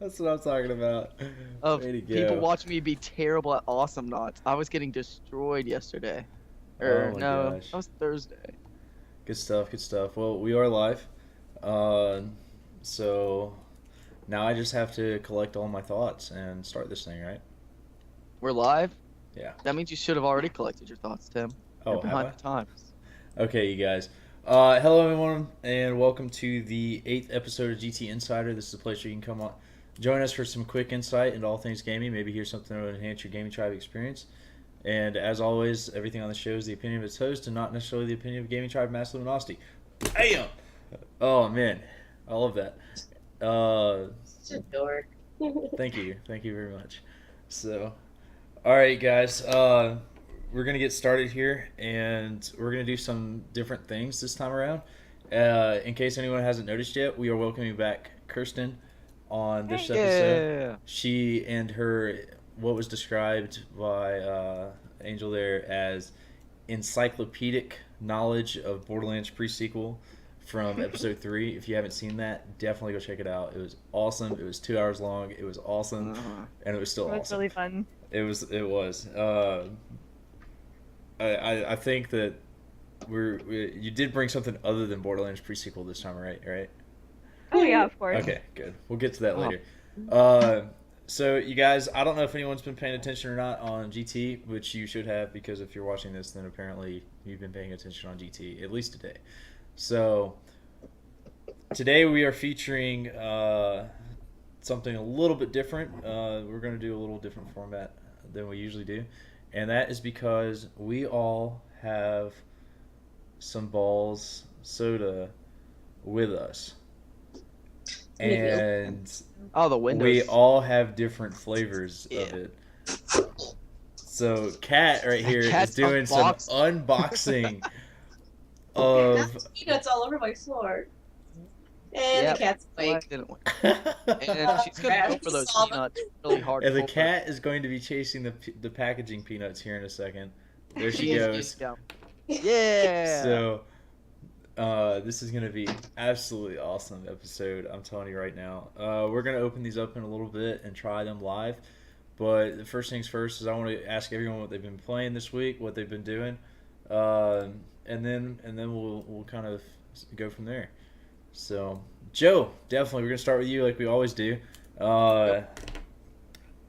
That's what I'm talking about. Of Way to people go. watching me be terrible at awesome knots. I was getting destroyed yesterday. Oh Or my no, gosh. that was Thursday. Good stuff, good stuff. Well, we are live. Uh, so now I just have to collect all my thoughts and start this thing, right? We're live? Yeah. That means you should have already collected your thoughts, Tim. You're Oh, have behind I? the times. Okay, you guys. Hello, everyone, and welcome to the 8th episode of GT Insider. This is a place where you can come on, join us for some quick insight into all things gaming, maybe hear something that will enhance your gaming tribe experience. And as always, everything on the show is the opinion of its host and not necessarily the opinion of Gaming Tribe Master Luminosity. Bam! Oh, man. I love that. Such a dork. Thank you very much. So, all right, guys. We're gonna get started here, and we're gonna do some different things this time around. In case anyone hasn't noticed yet, we are welcoming back Kirsten on this episode. Yeah. She and her what was described by Angel there as encyclopedic knowledge of Borderlands pre-sequel from episode 3. If you haven't seen that, definitely go check it out. It was awesome. It was 2 hours long. It was awesome, and it was still It was awesome. really fun. It was. I think that you did bring something other than Borderlands pre-sequel this time, right? Right? Oh yeah, of course. Okay, good. We'll get to that Oh. later. So you guys, I don't know if anyone's been paying attention or not on GT, which you should have, because if you're watching this, then apparently you've been paying attention on GT at least today. So today we are featuring something a little bit different. We're going to do a little different format than we usually do, and that is because we all have some balls soda with us, and Oh, the windows. we all have different flavors Yeah. of it. So Kat right here is Kat's doing some unboxing of That's peanuts all over my floor. And Yep. the cat's Well, I awake. didn't win. And she's gonna go for those Solid. peanuts really hard. and the cat is going to be chasing the packaging peanuts here in a second. There she goes. Yeah. So this is going to be absolutely awesome episode. I'm telling you right now. We're going to open these up in a little bit and try them live. But the first things first is I want to ask everyone what they've been playing this week, what they've been doing, and then we'll kind of go from there. So Joe, definitely we're gonna start with you like we always do.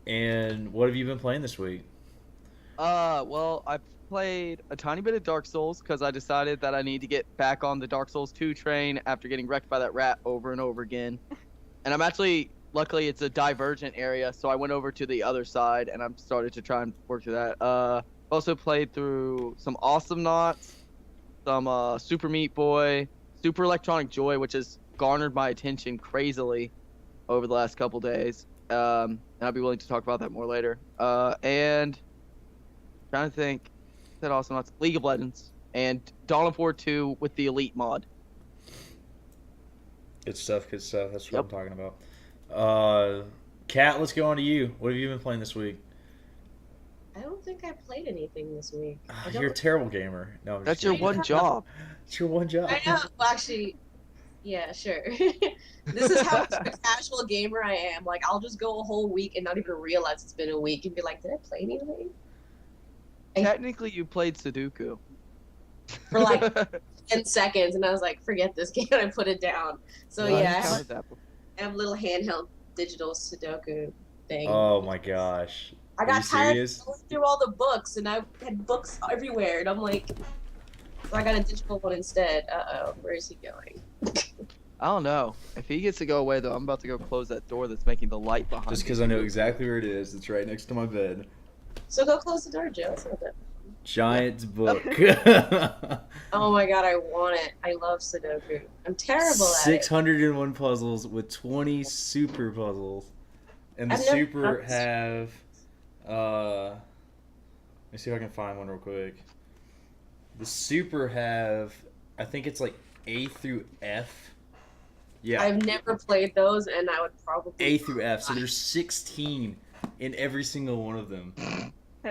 And what have you been playing this week? Well, I played a tiny bit of Dark Souls because I decided that I need to get back on the Dark Souls 2 train after getting wrecked by that rat over and over again. And I'm actually, luckily, it's a divergent area, so I went over to the other side and I'm started to try and work through that. Also played through some Awesome Knots, some Super Meat Boy, Super Electronic Joy, which has garnered my attention crazily over the last couple days. And I'll be willing to talk about that more later. And trying to think, that Awesome Knots, League of Legends, and Dawn of War 2 with the Elite mod. Good stuff, good stuff. That's what Yep. I'm talking about. Kat, let's go on to you. What have you been playing this week? I don't think I played anything this week. I You're a don't- terrible gamer. No, I'm That's just your kidding. one job. It's your one job. I know. Well, actually, yeah, sure. This is how much of a casual gamer I am. Like, I'll just go a whole week and not even realize it's been a week and be like, did I play anything? Technically, you played Sudoku. For like 10 seconds, and I was like, forget this game, and I put it down. So What? yeah, I Counted that before. have a little handheld digital Sudoku thing. Oh my gosh. I Are you got tired serious? of going through all the books, and I had books everywhere, and I'm like, so I got a digital one instead. Where is he going? I don't know. If he gets to go away, though, I'm about to go close that door that's making the light behind Just me. because I know exactly where it is. It's right next to my bed. So go close the door, Joe. It's not that- Giant book. Oh my god, I want it. I love Sudoku. I'm terrible at it. 601 puzzles with 20 super puzzles. And the I've never super done this. have let me see if I can find one real quick. The super have, I think it's like A through F. Yeah, I've never played those, and I would probably. A through F. So there's 16 in every single one of them.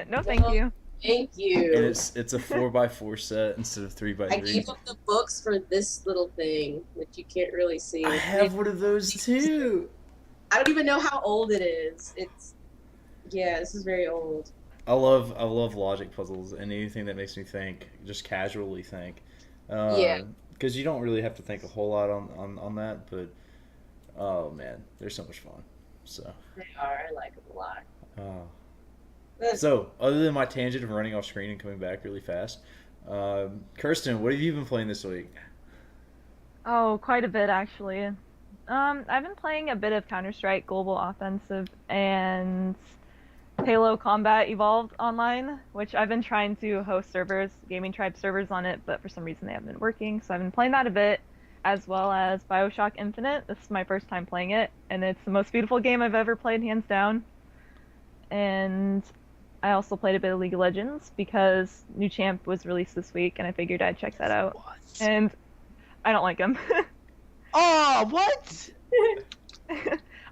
No, thank you. Thank And you. it's a 4x4 set instead of 3x3. I gave up the books for this little thing, which you can't really see. I have one of those too. I don't even know how old it is. Yeah, this is very old. I love logic puzzles and anything that makes me think, just casually think. Yeah. Because you don't really have to think a whole lot on that, but oh man, they're so much fun. So. They are. I like them a lot. Oh. So, other than my tangent of running off screen and coming back really fast, Kirsten, what have you been playing this week? Oh, quite a bit actually. I've been playing a bit of Counter-Strike Global Offensive and Halo Combat Evolved Online, which I've been trying to host servers, Gaming Tribe servers on it, but for some reason they haven't been working, so I've been playing that a bit, as well as BioShock Infinite. This is my first time playing it, and it's the most beautiful game I've ever played, hands down. And I also played a bit of League of Legends, because New Champ was released this week, and I figured I'd check that out. What? And I don't like him. Oh, what?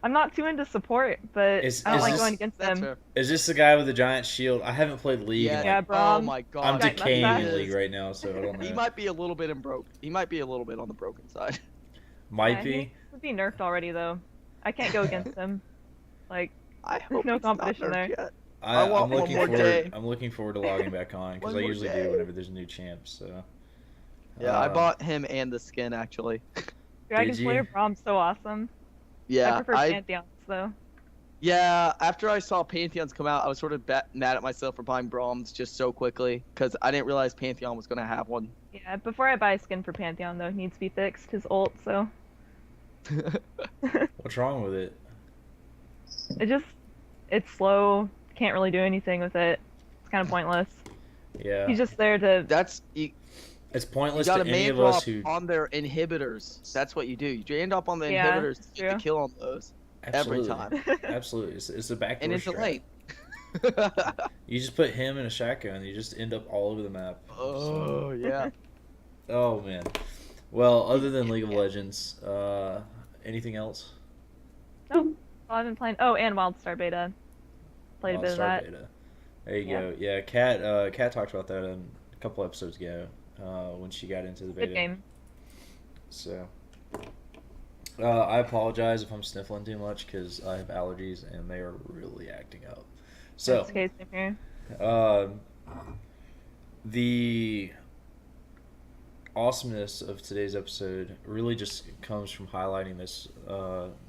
I'm not too into support, but I don't like this- going against That's them. fair. Is this the guy with the giant shield? I haven't played League. in, Yeah, like, bro. Oh my god. I'm Right, decaying that's in that. League right now, so I don't know. He might be a little bit He might be a little bit on the broken side. Might Yeah, be. He would be nerfed already, though. I can't go against him. Like, I hope No he's not competition nerfed there. yet. I, want I'm one looking more forward. day. I'm looking forward to logging back on because One I more usually day. do whenever there's a new champ. So. Yeah, I Uh, bought him and the skin actually. Dragon you? Slayer Brom's so awesome. I Yeah, prefer Pantheons, though. yeah. After I saw Pantheons come out, I was sort of mad at myself for buying Brahms just so quickly because I didn't realize Pantheon was gonna have one. Yeah, before I buy a skin for Pantheon, though, it needs to be fixed, his ult, so. What's wrong with it? It's slow, can't really do anything with it. It's kind of pointless. Yeah. He's just there to. That's you It's pointless got to to any main of us drop who. on their inhibitors. That's what you do. You end up on the Yeah, inhibitors to get the true. kill on those Absolutely. every time, Absolutely. It's a backdoor and it's a strat. late. You just put him in a shotgun and you just end up all over the map. Oh yeah. Oh man. Well, other than League of Legends, anything else? Oh, I've been playing. Oh, and WildStar Beta. Played a bit of Star that. Beta. There you Yeah. go. Yeah, Kat talked about that a couple episodes ago when she got into the beta. Good game. So, I apologize if I'm sniffling too much because I have allergies and they are really acting up. So, That's okay, same here. the awesomeness of today's episode really just comes from highlighting this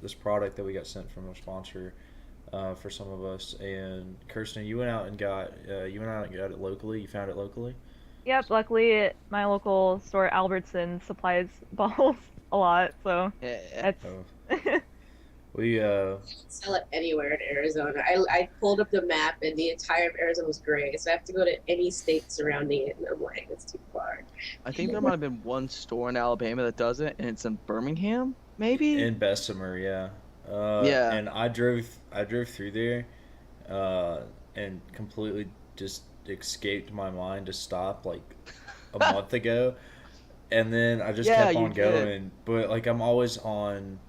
this product that we got sent from a sponsor for some of us. And Kirsten, you went out and got it locally. You found it locally. Yep, luckily my local store, Albertson, supplies balls a lot, so Yeah. that's. Oh. We Sell it anywhere in Arizona. I pulled up the map and the entire of Arizona was gray, so I have to go to any state surrounding it, and I'm like, it's too far. I think there might have been one store in Alabama that does it, and it's in Birmingham, maybe. in Bessemer, yeah. Yeah. And I drove through there, and completely just escaped my mind to stop like a month ago, and then I just Yeah, kept you on did. going. But like I'm always on.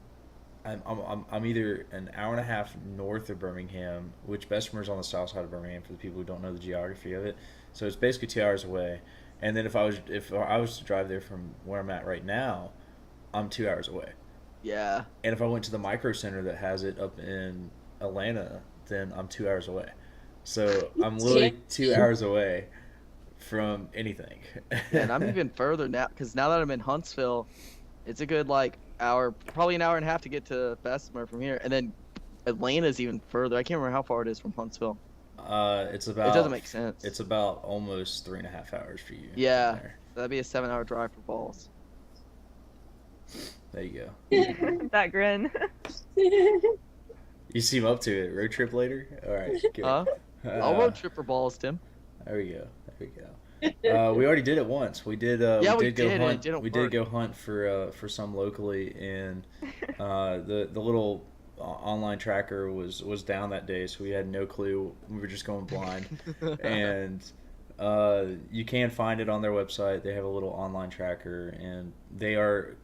I'm either an hour and a half north of Birmingham, which Bessemer's on the south side of Birmingham for the people who don't know the geography of it. So it's basically 2 hours away. And then if I was to drive there from where I'm at right now, I'm 2 hours away. Yeah. And if I went to the micro center that has it up in Atlanta, then I'm 2 hours away. So I'm literally 2 hours away from anything. And I'm even further now, because now that I'm in Huntsville, it's a good like hour, probably an hour and a half to get to Bessemer from here, and then Atlanta's even further. I can't remember how far it is from Huntsville. It's about. It doesn't make sense. It's about almost 3.5 hours for you. Yeah. from there. That'd be a 7-hour drive for balls. There you go. That grin. You seem up to it. Road trip later. All right. Good. Huh? I'll road trip for balls, Tim. There we go. There we go. We already did it once. We did. Yeah, we we did go did, and it hunt. didn't We work. did go hunt for some locally, and the little online tracker was down that day, so we had no clue. We were just going blind, and you can find it on their website. They have a little online tracker, and they are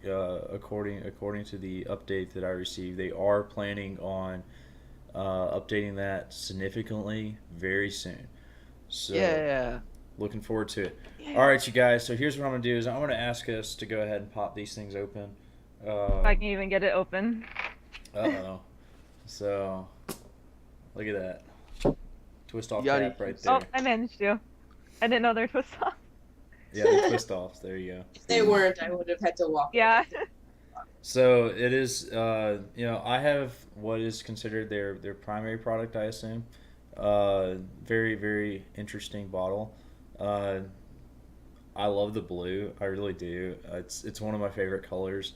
according to the update that I received, they are planning on updating that significantly very soon. So Yeah. looking forward to it. Yeah. All right, you guys. So here's what I'm gonna do: is I'm gonna ask us to go ahead and pop these things open. If I can even get it open. Uh-oh. So, look at that. Twist off Yachty. cap right there. Oh, I managed to. I didn't know there was twist off. Yeah, the twist offs. There you go. If they weren't, I would have had to walk. Yeah. So it is. I have what is considered their primary product, I assume. Very very interesting bottle. I love the blue. I really do. It's one of my favorite colors.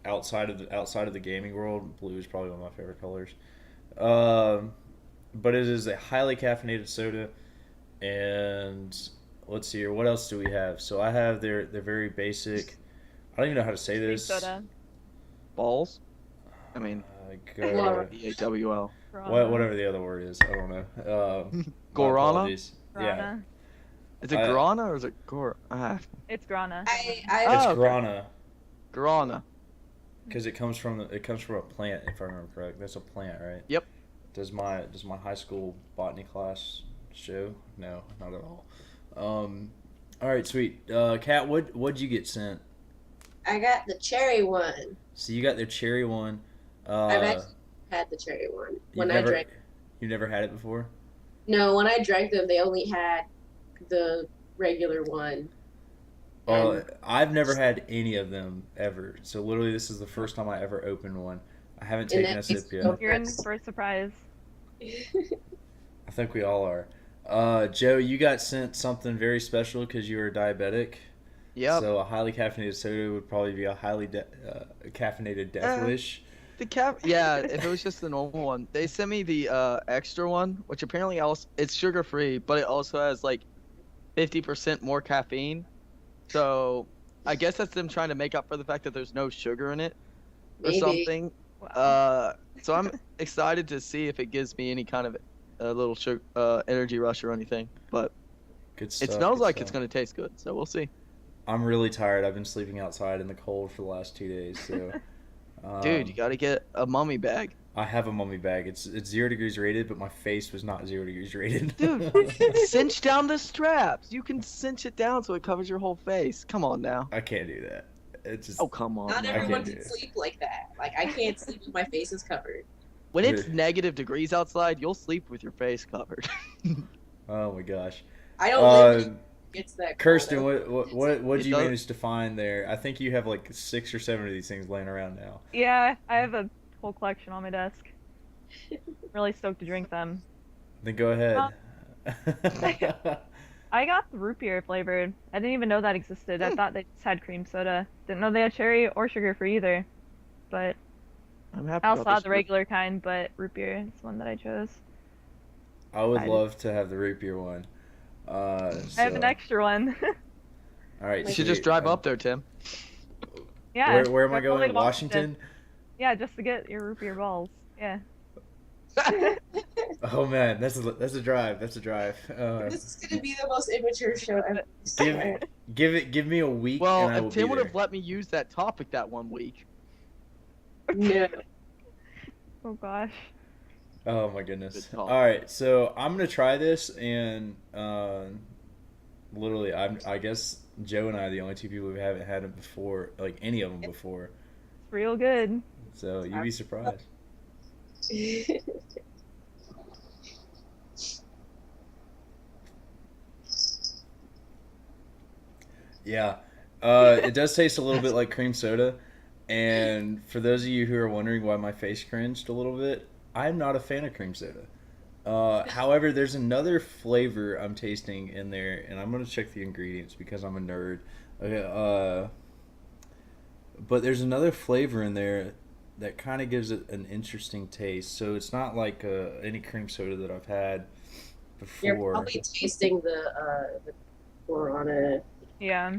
Outside of the gaming world, blue is probably one of my favorite colors. But it is a highly caffeinated soda, and let's see here. What else do we have? So I have their very basic. I don't even know how to say Cream this. soda. Balls. I mean, Laura. BAWL. Whatever the other word is, I don't know. My Guarana? apologies. Yeah, Grana. Is it I- Guarana or is it It's Grana. it's Oh, okay. guarana Guarana? because it comes from a plant, if I remember correct. That's a plant, right? Yep. Does my high school botany class show? No, not at all. All right, sweet. Kat, what'd you get sent? I got the cherry one. So you got their cherry one. I've actually had the cherry one when I never, drank. You've never had it before? No, when I drank them, they only had the regular one. I've never had any of them ever. So literally, this is the first time I ever opened one. I haven't And taken that a makes sip me yet. so You're in for a surprise. I think we all are. Joe, you got sent something very special because you were diabetic. Yep. So a highly caffeinated soda would probably be a highly caffeinated Death Wish. Yeah, if it was just the normal one. They sent me the extra one, which apparently it's sugar free, but it also has like 50% more caffeine. So I guess that's them trying to make up for the fact that there's no sugar in it or Maybe. something. Wow. So I'm excited to see if it gives me any kind of a little sugar, energy rush or anything. But Good stuff. it smells good like stuff. it's gonna taste good, so we'll see. I'm really tired. I've been sleeping outside in the cold for the last 2 days. So, Dude, you gotta get a mummy bag. I have a mummy bag. It's 0 degrees rated, but my face was not 0 degrees rated. Dude, cinch down the straps. You can cinch it down so it covers your whole face. Come on now. I can't do that. It's just Oh, come on. Not man. everyone do can it. sleep like that. Like I can't sleep with my face is covered. When it's Dude. negative degrees outside, you'll sleep with your face covered. oh my gosh. I don't live in Uh, it's that. Kirsten, cold. what It did you does- manage to find there? I think you have like 6 or 7 of these things laying around now. Yeah, I have a whole collection on my desk. Really stoked to drink them. Then go ahead. I got the root beer flavored. I didn't even know that existed. I thought they just had cream soda. Didn't know they had cherry or sugar free either. But I'm happy I also about had this the regular kind, but root beer is one that I chose. I would I- love to have the root beer one. I have an extra one. All right, You should just drive up there, Tim. Yeah. Where am I we're going going? to Washington? Yeah, just to get your root beer balls. Yeah. Oh man, that's a drive. That's a drive. This is gonna be the most immature show ever. Give me a week. Well, and I will if Tim be would there. have let me use that topic that 1 week. No. Oh gosh. Oh my goodness. Good talk. All right, so I'm gonna try this, and literally, I guess Joe and I are the only 2 people who haven't had it before, like any of them before. It's real good. So you'd be surprised. Yeah, it does taste a little bit like cream soda. And for those of you who are wondering why my face cringed a little bit, I'm not a fan of cream soda. However, there's another flavor I'm tasting in there, and I'm gonna check the ingredients because I'm a nerd. Okay, but there's another flavor in there that kind of gives it an interesting taste. So it's not like any cream soda that I've had You're before. probably tasting the guarana Yeah.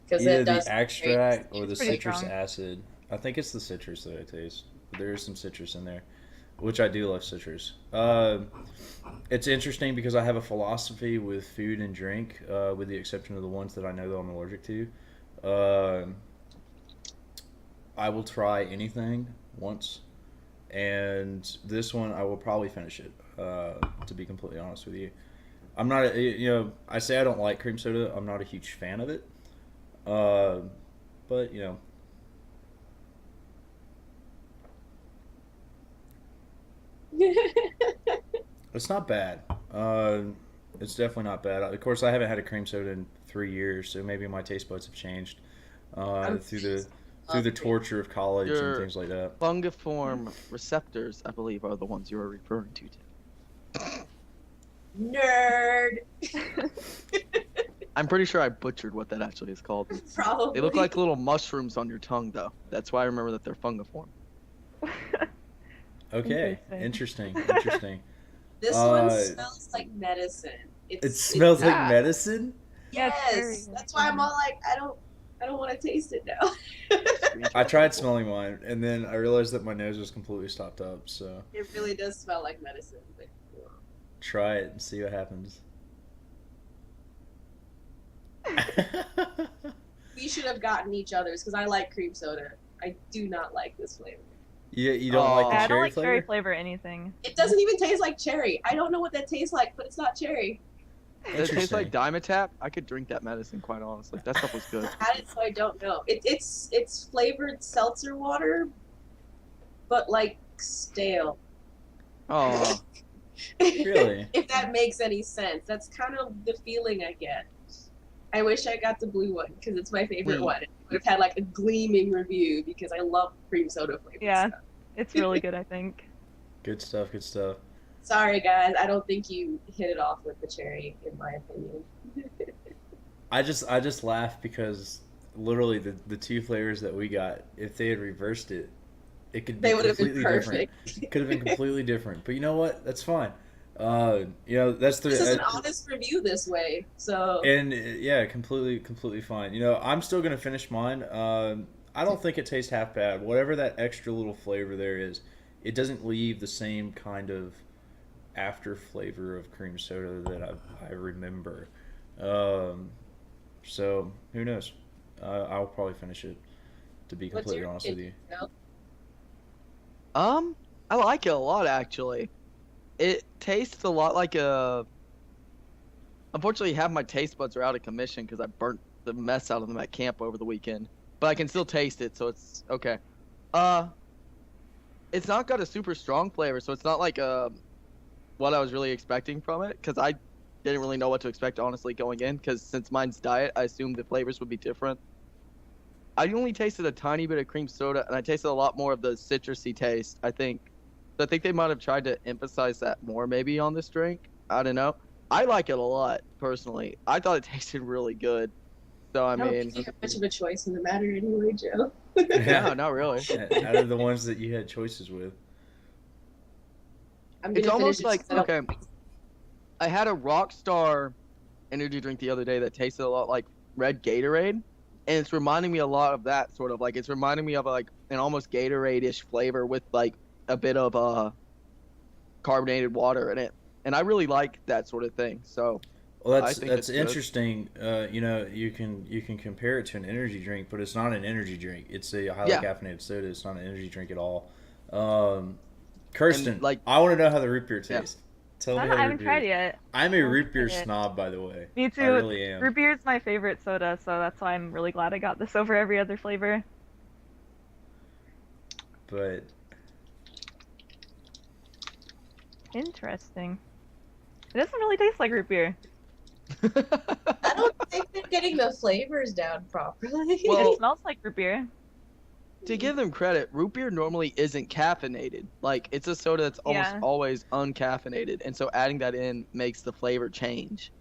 because Either it does the extract or the It's pretty citrus strong. acid. I think it's the citrus that I taste. But there is some citrus in there, which I do love citrus. It's interesting because I have a philosophy with food and drink, with the exception of the ones that I know that I'm allergic to. I will try anything once, and this one I will probably finish it. To be completely honest with you, I'm not. I say I don't like cream soda. I'm not a huge fan of it. But It's not bad. It's definitely not bad. Of course, I haven't had a cream soda in 3 years, so maybe my taste buds have changed through the torture of college and Your things like that. Fungiform receptors, I believe, are the ones you were referring to. Tim. Nerd. I'm pretty sure I butchered what that actually is called. Probably. They look like little mushrooms on your tongue, though. That's why I remember that they're fungiform. Okay, interesting. Interesting. This one smells like medicine. It smells like Ah. medicine. Yeah, it's Yes, very that's why I'm all like, I don't want to taste it now. I tried smelling mine, and then I realized that my nose was completely stopped up. So It really does smell like medicine. But, try it and see what happens. we should have gotten each other's because I like cream soda. I do not like this flavor. You don't like the I don't cherry like flavor? cherry flavor anything. It doesn't even taste like cherry. I don't know what that tastes like, but it's not cherry. Does it taste like Dimetap? I could drink that medicine, quite honestly. That stuff was good. I had it, so I don't know. It's flavored seltzer water, but like stale. Oh, Really? If that makes any sense. That's kind of the feeling I get. I wish I got the blue one because it's my favorite Blue. one. It would have had like a gleaming review because I love cream soda flavored Yeah. stuff. It's really good, I think. Good stuff. Good stuff. Sorry guys, I don't think you hit it off with the cherry, in my opinion. I just laugh because literally the two flavors that we got, if they had reversed it, it could be They would have been completely different. perfect. It could have been completely different. But you know what? That's fine. That's the This is an honest review this way, so and yeah, completely fine. I'm still gonna finish mine. I don't think it tastes half bad. Whatever that extra little flavor there is, it doesn't leave the same kind of after flavor of cream soda that I remember. So who knows? I'll probably finish it. To be what's completely your honest with you. opinion, I like it a lot, actually. It tastes a lot like a. Unfortunately, half my taste buds are out of commission because I burnt the mess out of them at camp over the weekend. But I can still taste it, so it's okay. It's not got a super strong flavor, so it's not like what I was really expecting from it. Because I didn't really know what to expect, honestly, going in. Because since mine's diet, I assumed the flavors would be different. I only tasted a tiny bit of cream soda, and I tasted a lot more of the citrusy taste, I think. I think they might have tried to emphasize that more maybe on this drink. I don't know. I like it a lot, personally. I thought it tasted really good. So, I I don't mean, think you have much of a choice in the matter anyway, Joe. no, not really. Out of the ones that you had choices with. I'm It's gonna almost finish like, this up. okay, I had a Rockstar energy drink the other day that tasted a lot like red Gatorade. And it's reminding me a lot of that, sort of. Like, it's reminding me of, like, an almost Gatorade-ish flavor with, like, a bit of carbonated water in it. And I really like that sort of thing. So, Well, I think that's it's good. interesting. You can compare it to an energy drink, but it's not an energy drink. It's a highly Yeah. caffeinated soda. It's not an energy drink at all. Kirsten, And, like- I want to know how the root beer Yeah. tastes. Tell me I how the haven't root tried beer. yet. I'm a I'll root beer try it. snob, by the way. Me too. I really am. Root beer is my favorite soda, so that's why I'm really glad I got this over every other flavor. But Interesting. It doesn't really taste like root beer. I don't think they're getting the flavors down properly. Well- It smells like root beer. to give them credit, root beer normally isn't caffeinated. Like, it's a soda that's almost Yeah. always uncaffeinated. And so adding that in makes the flavor change.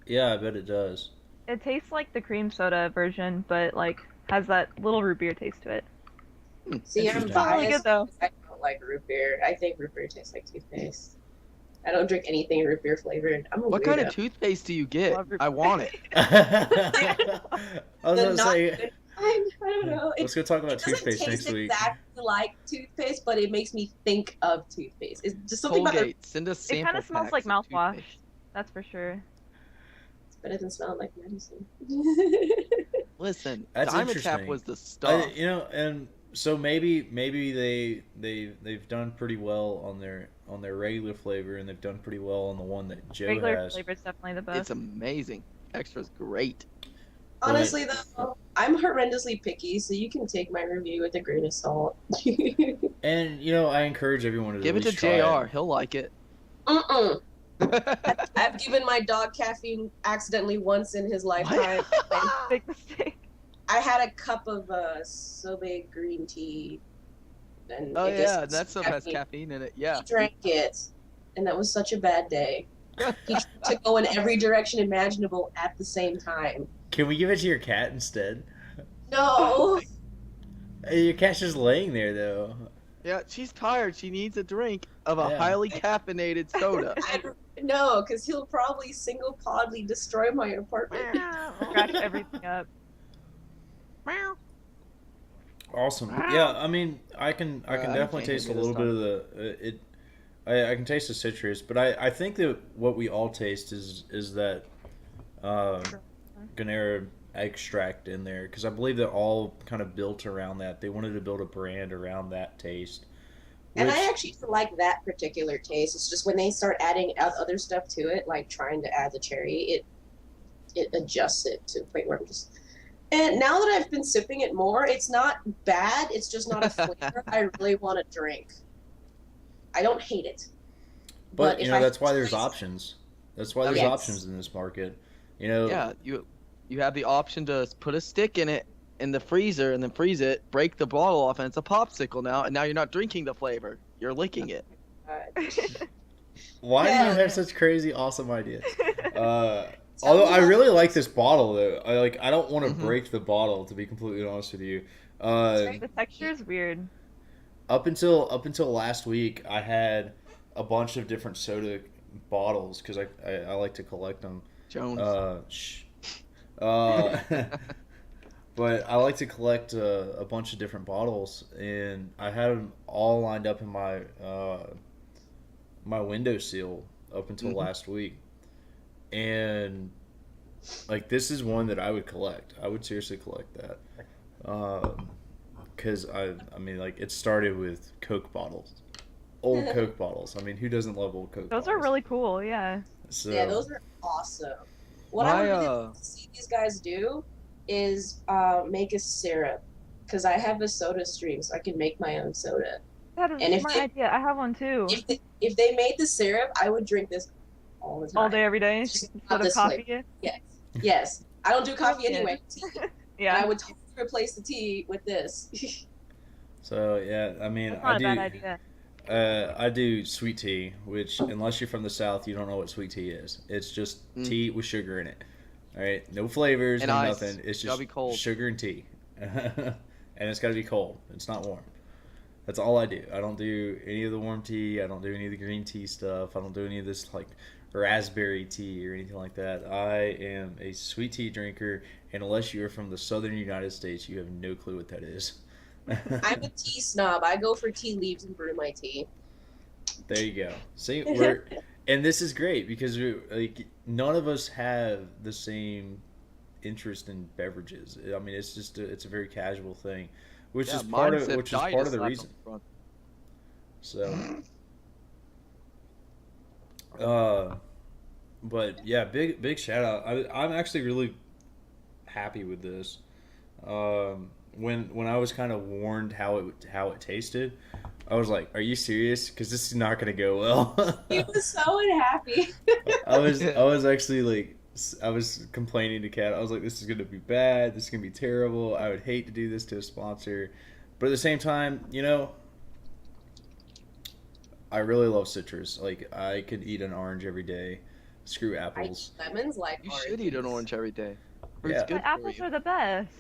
yeah, I bet it does. It tastes like the cream soda version, but like has that little root beer taste to it. See, I'm Interesting. It's really biased. good though. I don't like root beer. I think root beer tastes like toothpaste. I don't drink anything root beer flavored. I'm a What weirdo. kind of toothpaste do you get? Love root I beer. want it. I was The gonna not say, good kind? I don't know. let's go talk about It doesn't toothpaste taste next week. exactly like toothpaste, but it makes me think of toothpaste. It's just something about it. Colgate, send us sample It kind of smells like packs of mouthwash. toothpaste. That's for sure. It's better than smelling like medicine. Listen, That's Dimetap interesting. was the stuff. And so maybe they've done pretty well on their regular flavor, and they've done pretty well on the one that Joe Regular has. flavor is definitely the best. It's amazing. Extra's great. Honestly, though, I'm horrendously picky, so you can take my review with a grain of salt. And I encourage everyone to Give it at to least try JR. He'll like it. Mm-mm. I've given my dog caffeine accidentally once in his lifetime. Big mistake. I had a cup of Sobe green tea, and Oh it yeah, just that stuff has caffeine in it. Yeah. He drank it, and that was such a bad day. He tried to go in every direction imaginable at the same time. Can we give it to your cat instead? No. Your cat's just laying there though. Yeah, she's tired. She needs a drink of a Yeah. highly caffeinated soda. No, because he'll probably single-podedly destroy my apartment. Scratch everything up. Awesome. Yeah, I mean, I can I definitely can't taste a hear this little bit of the it. I can taste the citrus, but I think that what we all taste is that Ganera extract in there because I believe they're all kind of built around that. They wanted to build a brand around that taste. And Which- I actually like that particular taste. It's just when they start adding other stuff to it, like trying to add the cherry, it adjusts it to a point where I'm just. And now that I've been sipping it more, it's not bad. It's just not a flavor I really want to drink. I don't hate it. But if you know I that's why taste there's it- options. That's why there's Yes. options in this market. You know, Yeah, you have the option to put a stick in it in the freezer and then freeze it, break the bottle off, and it's a popsicle now. And now you're not drinking the flavor; you're licking it. why do Yeah. you have such crazy awesome ideas? Although I really like this bottle though. I don't want to Mhm. break the bottle to be completely honest with you. The texture is weird. Up until last week, I had a bunch of different soda bottles because I like to collect them. Jones. Shh. Uh, but I like to collect a bunch of different bottles, and I had them all lined up in my my windowsill up until Mhm. last week, and like this is one that I would collect. I would seriously collect that. Because I mean, like it started with Coke bottles, old Coke bottles. I mean, who doesn't love old Coke? Those are bottles? really cool, yeah. So, Yeah, those are awesome. What I My, would really like to see these guys do is make a syrup, because I have a soda stream, so I can make my own soda. That is And a if smart they- idea. I have one too. If they made the syrup, I would drink this all the time. All day, every day, Just instead not of this coffee. Yes, yes. I don't do coffee Yeah. anyway. Tea. And I Yeah, would totally replace the tea with this. so yeah, I mean, that's not I a bad do. idea. I do sweet tea, which unless you're from the South, you don't know what sweet tea is. It's just tea with sugar in it. All right, no flavors, And no ice. nothing. It's Gotta just be cold. sugar and tea, and it's got to be cold. It's not warm. That's all I do. I don't do any of the warm tea. I don't do any of the green tea stuff. I don't do any of this like raspberry tea or anything like that. I am a sweet tea drinker, and unless you are from the southern United States, you have no clue what that is. I'm a tea snob. I go for tea leaves and brew my tea. There you go. See, and this is great because like none of us have the same interest in beverages. I mean, it's just it's a very casual thing, which Yeah, is part mine of said which is diet part of the slapped on reason. front. So, but yeah, big shout out. I'm actually really happy with this. When I was kind of warned how it tasted, I was like, "Are you serious? Because this is not going to go well." He was so unhappy. I was actually like, I was complaining to Kat. I was like, "This is going to be bad. This is going to be terrible. I would hate to do this to a sponsor," but at the same time, you know, I really love citrus. Like I could eat an orange every day. Screw apples. Lemons like You should eat an orange every day. Fruit's Yeah. good But for apples you. are the best.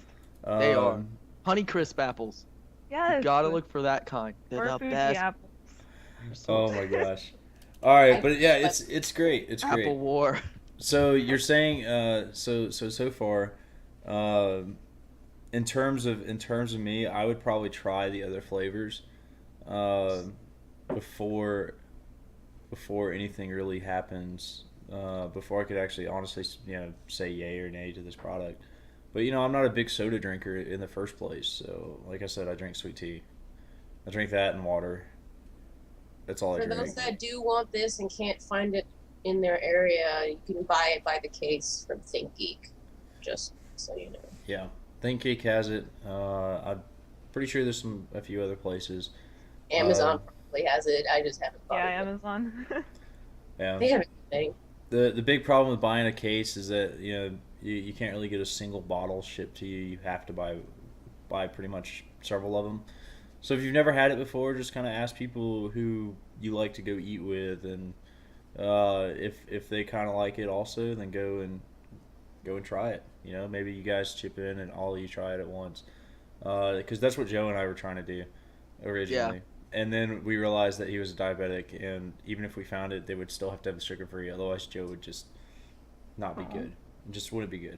They are. Um, Honeycrisp apples. Yes. You gotta look for that kind. They're Or the Fuji best. apples. Oh my gosh. All right, but yeah, it's great. It's Apple great. War. So you're saying so far, in terms of me, I would probably try the other flavors, before anything really happens. Before I could actually honestly, say yay or nay to this product. But I'm not a big soda drinker in the first place. So like I said, I drink sweet tea. I drink that and water. That's all I For drink. those that do want this and can't find it in their area, you can buy it by the case from ThinkGeek. Just so you know. Yeah, ThinkGeek has it. I'm pretty sure there's a few other places. Amazon probably has it. I just haven't bought Yeah, it. Amazon. Yeah. They have everything. The big problem with buying a case is that you can't really get a single bottle shipped to you. You have to buy pretty much several of them. So if you've never had it before, just kind of ask people who you like to go eat with, and if they kind of like it also, then go and try it. Maybe you guys chip in and all of you try it at once, because that's what Joe and I were trying to do originally. And then we realized that he was a diabetic, and even if we found it, they would still have to have the sugar free. Otherwise, Joe would just not be good. It just wouldn't be good.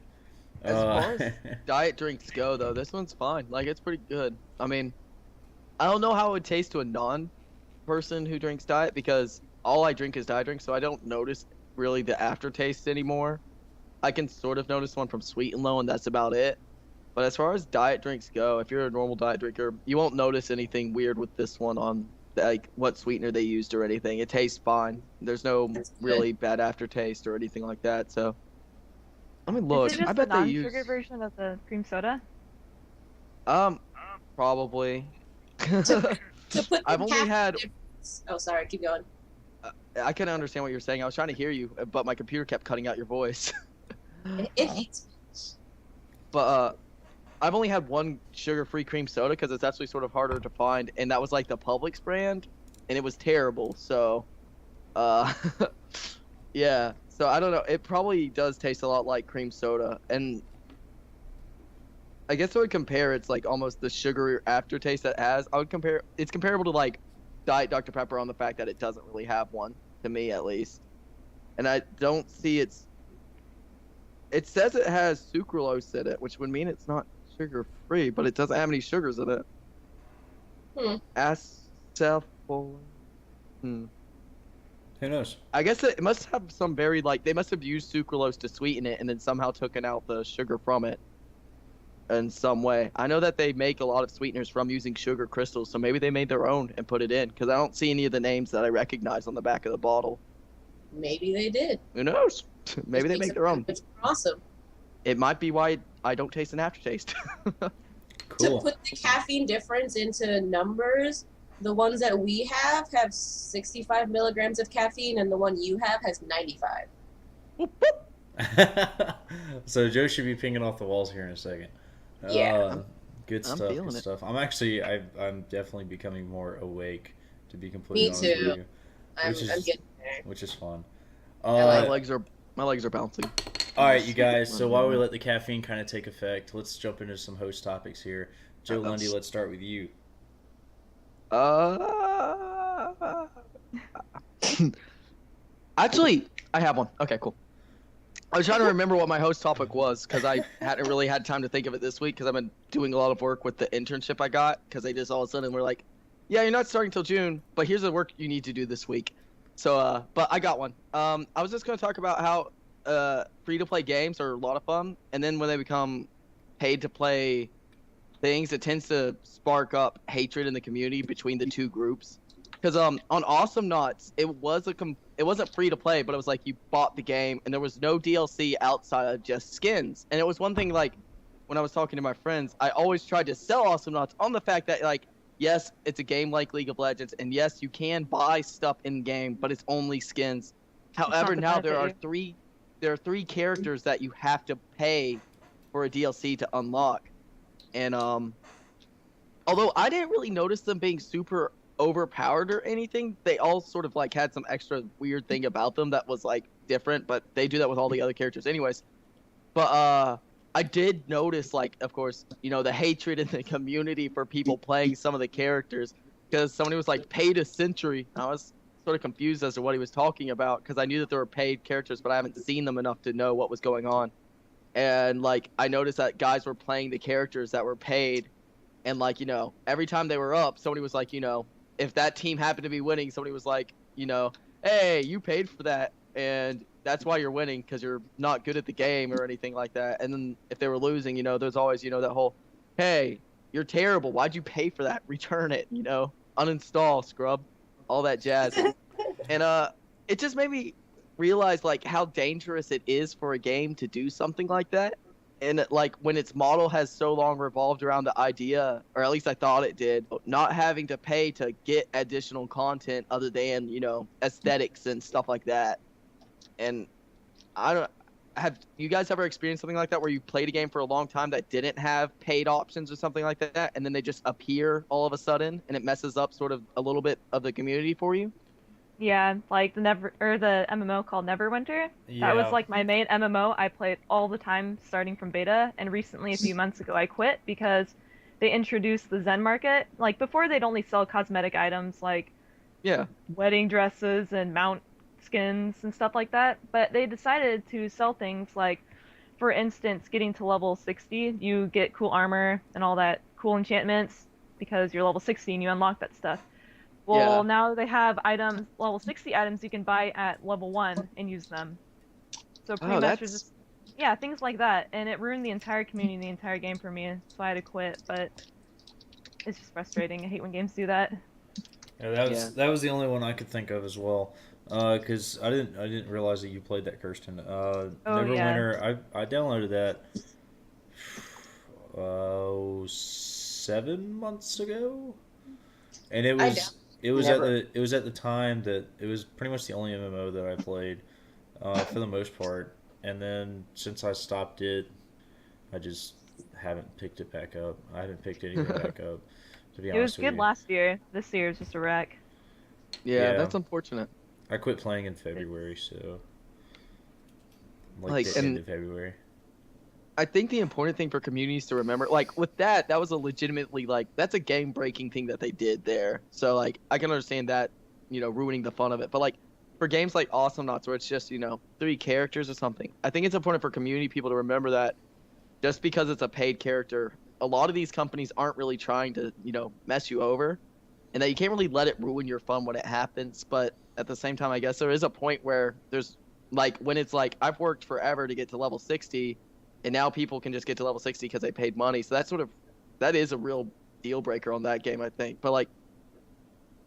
As far as diet drinks go, though, this one's fine. Like, it's pretty good. I mean, I don't know how it would taste to a non-person who drinks diet, because all I drink is diet drinks, so I don't notice really the aftertaste anymore. I can sort of notice one from Sweet and Low, and that's about it. But as far as diet drinks go, if you're a normal diet drinker, you won't notice anything weird with this one on like what sweetener they used or anything. It tastes fine. There's no That's good. really bad aftertaste or anything like that. So, I mean, Is look, it just I bet the they non-sugar use version of the cream soda? probably. To put the I've only caffeine had. difference- Oh, sorry. Keep going. I couldn't understand what you were saying. I was trying to hear you, but my computer kept cutting out your voice. It hates me. But I've only had one sugar-free cream soda because it's actually sort of harder to find, and that was like the Publix brand, and it was terrible. So, yeah. So I don't know. It probably does taste a lot like cream soda, and I guess I would compare it's like almost the sugary aftertaste that it has. I would compare it's comparable to like Diet Dr Pepper on the fact that it doesn't really have one, to me at least, and I don't see its. It says it has sucralose in it, which would mean it's not sugar-free, but it doesn't have any sugars in it. Acetylcholine. Who knows? I guess it must have some very like they must have used sucralose to sweeten it and then somehow taken out the sugar from it in some way. I know that they make a lot of sweeteners from using sugar crystals, so maybe they made their own and put it in because I don't see any of the names that I recognize on the back of the bottle. Maybe they did. Who knows? Maybe they Which make makes their own. it which is awesome. It might be why I don't taste an aftertaste. Cool. To put the caffeine difference into numbers, the ones that we have 65 milligrams of caffeine, and the one you have has 95. So Joe should be pinging off the walls here in a second. Yeah. Good I'm stuff. feeling Good it. stuff. I'm definitely becoming more awake, to be completely Me honest too. with you, I'm Which is- getting there. which is fun. I my like legs are bouncing. All right, you guys. So while we let the caffeine kind of take effect, let's jump into some host topics here. Joe Uh-oh. Lundy, let's start with you. Actually, I have one. Okay, cool. I was trying to remember what my host topic was because I hadn't really had time to think of it this week because I've been doing a lot of work with the internship I got because they just all of a sudden were like, yeah, you're not starting till June, but here's the work you need to do this week. So, but I got one. I was just going to talk about how free-to-play games are a lot of fun, and then when they become paid-to-play things, it tends to spark up hatred in the community between the two groups. Because on Awesome Knots, it wasn't free to play, but it was like you bought the game and there was no DLC outside of just skins. And it was one thing like when I was talking to my friends, I always tried to sell Awesome Knots on the fact that like yes, it's a game like League of Legends, and yes, you can buy stuff in game, but it's only skins. However, the now there are benefit three characters that you have to pay for a DLC to unlock, and although I didn't really notice them being super overpowered or anything, they all sort of like had some extra weird thing about them that was like different, but they do that with all the other characters anyways. But I did notice, like, of course, you know, the hatred in the community for people playing some of the characters because somebody was like paid a century. I was sort of confused as to what he was talking about because I knew that there were paid characters, but I haven't seen them enough to know what was going on. And like I noticed that guys were playing the characters that were paid, and like, you know, every time they were up, somebody was like, you know, if that team happened to be winning, somebody was like, you know, hey, you paid for that, and that's why you're winning because you're not good at the game or anything like that. And then if they were losing, you know, there's always, you know, that whole, hey, you're terrible. Why'd you pay for that? Return it, you know, uninstall, scrub, all that jazz. And it just made me realize like how dangerous it is for a game to do something like that. and like when its model has so long revolved around the idea, or at least I thought it did, not having to pay to get additional content other than, you know, aesthetics and stuff like that. And I don't have you guys ever experienced something like that where you played a game for a long time that didn't have paid options or something like that, and then they just appear all of a sudden and it messes up sort of a little bit of the community for you? Yeah, like the MMO called Neverwinter. That was Yeah. like my main MMO. I played all the time starting from beta, and recently a few months ago I quit because they introduced the Zen market. Like before they'd only sell cosmetic items like Yeah. wedding dresses and mount skins and stuff like that, but they decided to sell things like, for instance, getting to level 60, you get cool armor and all that cool enchantments because you're level 60 and you unlock that stuff. Well, Yeah. now they have items, level 60 items you can buy at level 1 and use them. So pretty Oh, much that's just, yeah, things like that. And it ruined the entire community, the entire game for me, so I had to quit, but it's just frustrating. I hate when games do that. Yeah, that was Yeah. that was the only one I could think of as well. Because I didn't realize that you played that, Kirsten. Oh, Neverwinter. I downloaded that 7 months ago, and it I was it was Never- at the time that it was pretty much the only MMO that I played, for the most part. And then since I stopped it, I just haven't picked it back up. I haven't picked anything back up. To be It was honest with good you. last year. This year is just a wreck. Yeah, Yeah. that's unfortunate. I quit playing in February, so Like, the and- end of February. I think the important thing for communities to remember, like with that was a legitimately like that's a game breaking thing that they did there. So like I can understand that, you know, ruining the fun of it. But like for games like Awesome Knots where it's just, you know, 3 characters or something, I think it's important for community people to remember that just because it's a paid character, a lot of these companies aren't really trying to, you know, mess you over. And that you can't really let it ruin your fun when it happens. But at the same time, I guess there is a point where there's like when it's like I've worked forever to get to level 60 and now people can just get to level 60 because they paid money. So that is a real deal breaker on that game, I think. But like,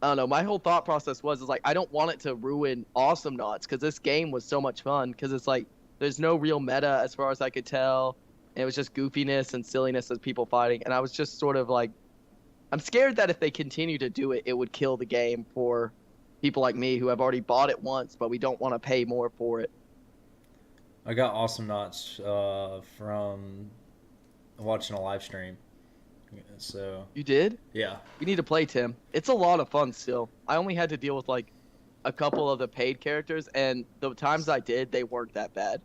I don't know. My whole thought process is like, I don't want it to ruin Awesome Knots because this game was so much fun. Because it's like, there's no real meta as far as I could tell. And it was just goofiness and silliness as people fighting. And I was just sort of like, I'm scared that if they continue to do it, it would kill the game for people like me who have already bought it once, but we don't want to pay more for it. I got Awesome Knots from watching a live stream. Yeah, so You did? yeah, You need to play, Tim. It's a lot of fun still. I only had to deal with like a couple of the paid characters, and the times I did, they weren't that bad.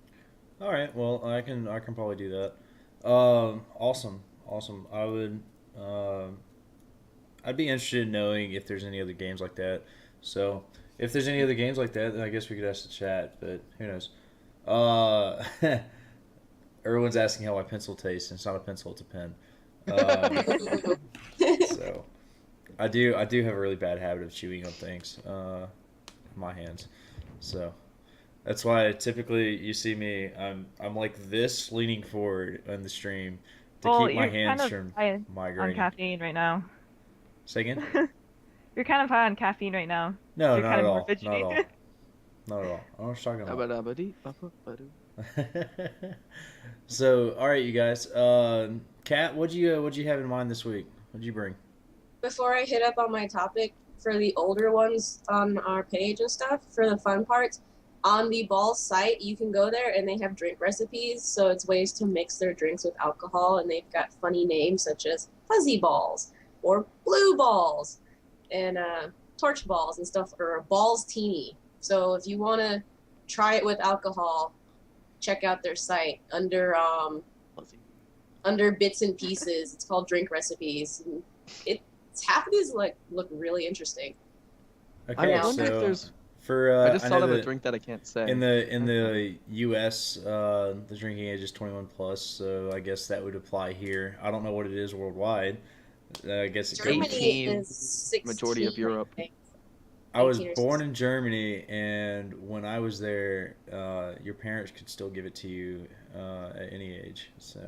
all right. Well, I can probably do that. Awesome. I would. I'd be interested in knowing if there's any other games like that. So if there's any other games like that, then I guess we could ask the chat. But who knows? Everyone's asking how my pencil tastes. And it's not a pencil; it's a pen. So I do have a really bad habit of chewing on things in my hands. So that's why typically you see me I'm like this leaning forward on the stream to Well, keep my you're kind hands of from high on migrating. caffeine right now. Say again? You're kind of high on caffeine right now. No, You're not kind at of all. more fidgety. Not at all. Not at all. I don't know what you're talking about. So, all right, you guys. Kat, what'd you have in mind this week? What'd you bring? Before I hit up on my topic for the older ones on our page and stuff, for the fun parts, on the Balls site, you can go there and they have drink recipes. So it's ways to mix their drinks with alcohol, and they've got funny names such as Fuzzy Balls or Blue Balls and Torch Balls and stuff, or Balls Teeny. So if you want to try it with alcohol, check out their site under Bits and Pieces. It's called Drink Recipes. And it's half of these look really interesting. Okay, I wonder if so there's. for I just I thought know of a that drink that I can't say. in the U.S. The drinking age is 21 plus, so I guess that would apply here. I don't know what it is worldwide. I guess it could. Germany 18, is 16, majority of Europe. I think. I was 18 or born 16. in Germany, and when I was there, your parents could still give it to you at any age. So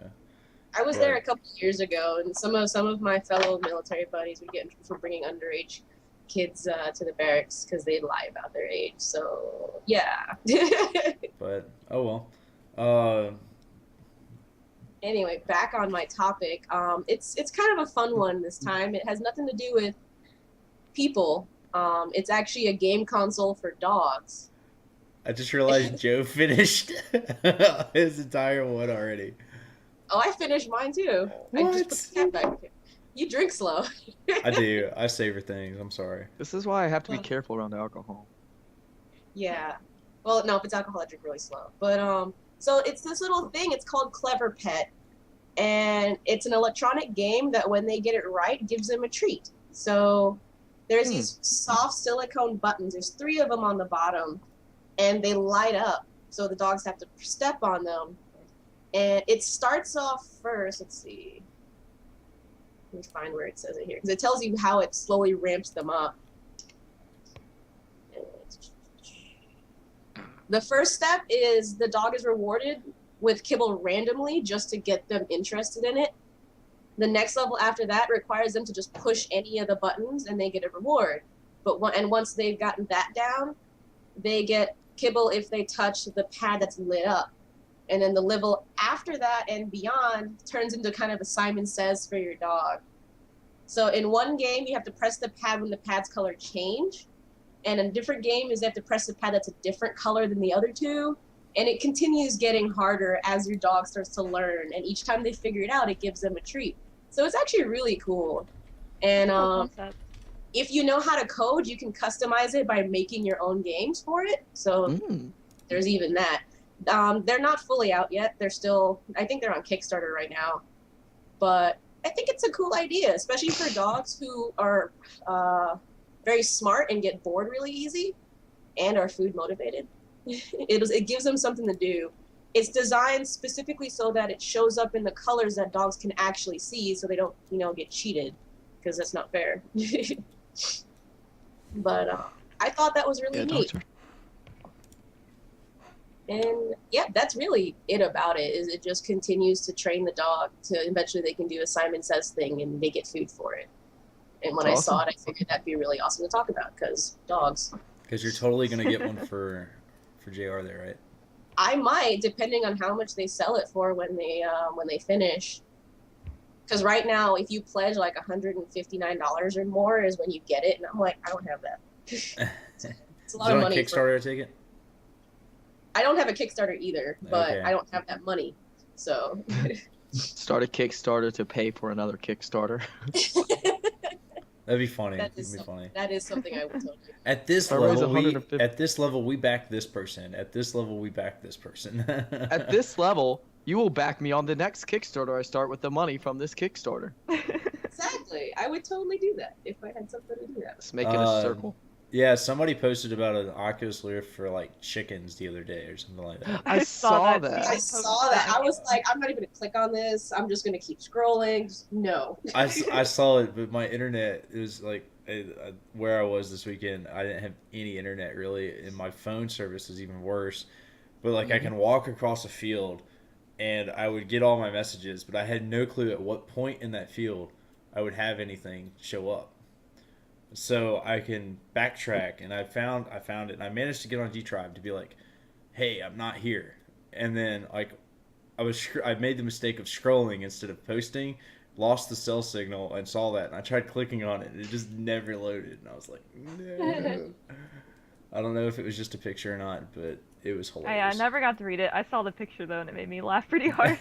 I was there a couple years ago, and some of my fellow military buddies would get in trouble for bringing underage kids to the barracks because they lie about their age. So yeah. but oh well. Anyway, back on my topic. It's kind of a fun one this time. It has nothing to do with people. It's actually a game console for dogs. I just realized Joe finished his entire one already. Oh, I finished mine too. I just put What? the cat back. You drink slow. I do. I savor things. I'm sorry. This is why I have to be careful around alcohol. Yeah. Well, no, if it's alcohol, I drink really slow. But so it's this little thing. It's called Clever Pet, and it's an electronic game that when they get it right, gives them a treat. So there's these soft silicone buttons. There's 3 of them on the bottom, and they light up. So the dogs have to step on them, and it starts off first. Let's see. Let me find where it says it here, because it tells you how it slowly ramps them up. The first step is the dog is rewarded with kibble randomly just to get them interested in it. The next level after that requires them to just push any of the buttons and they get a reward. And once they've gotten that down, they get kibble if they touch the pad that's lit up. And then the level after that and beyond turns into kind of a Simon Says for your dog. So in one game, you have to press the pad when the pad's color change. And a different game is they have to press a pad that's a different color than the other 2. And it continues getting harder as your dog starts to learn. And each time they figure it out, it gives them a treat. So it's actually really cool. And if you know how to code, you can customize it by making your own games for it. So there's even that. They're not fully out yet. They're still, I think they're on Kickstarter right now. But I think it's a cool idea, especially for dogs who are very smart and get bored really easy and are food motivated. It gives them something to do. It's designed specifically so that it shows up in the colors that dogs can actually see, so they don't, get cheated, because that's not fair. But I thought that was really neat. And yeah, that's really it about it. Is it just continues to train the dog to eventually they can do a Simon Says thing and they get food for it. And when I saw it, I figured that'd be really awesome to talk about because dogs. Because you're totally gonna get one for JR there, right? I might, depending on how much they sell it for when they finish. Because right now, if you pledge like $159 or more, is when you get it, and I'm like, I don't have that. It's a lot of money. Kickstarter, I take it. I don't have a Kickstarter either, but Okay. I don't have that money, so. Start a Kickstarter to pay for another Kickstarter. That'd be funny. That That'd is be something- funny. That is something I would totally do. At this I raise level, 150. we back this person. At this level, we back this person. At this level, you will back me on the next Kickstarter I start with the money from this Kickstarter. Exactly. I would totally do that if I had something to do that. Let's make it a circle. Yeah, somebody posted about an Oculus Rift for like chickens the other day or something like that. I saw that. I saw that. I was like, I'm not even going to click on this. I'm just going to keep scrolling. Just, no. I saw it, but my internet, it was like where I was this weekend, I didn't have any internet really, and my phone service is even worse. But like I can walk across a field and I would get all my messages, but I had no clue at what point in that field I would have anything show up. So I can backtrack, and I found it, and I managed to get on Gtribe to be like, "Hey, I'm not here." And then like I made the mistake of scrolling instead of posting, lost the cell signal, and saw that, and I tried clicking on it, and it just never loaded, and I was like, "No." I don't know if it was just a picture or not, but it was I hilarious. never got to read it. I saw the picture though, and it made me laugh pretty hard.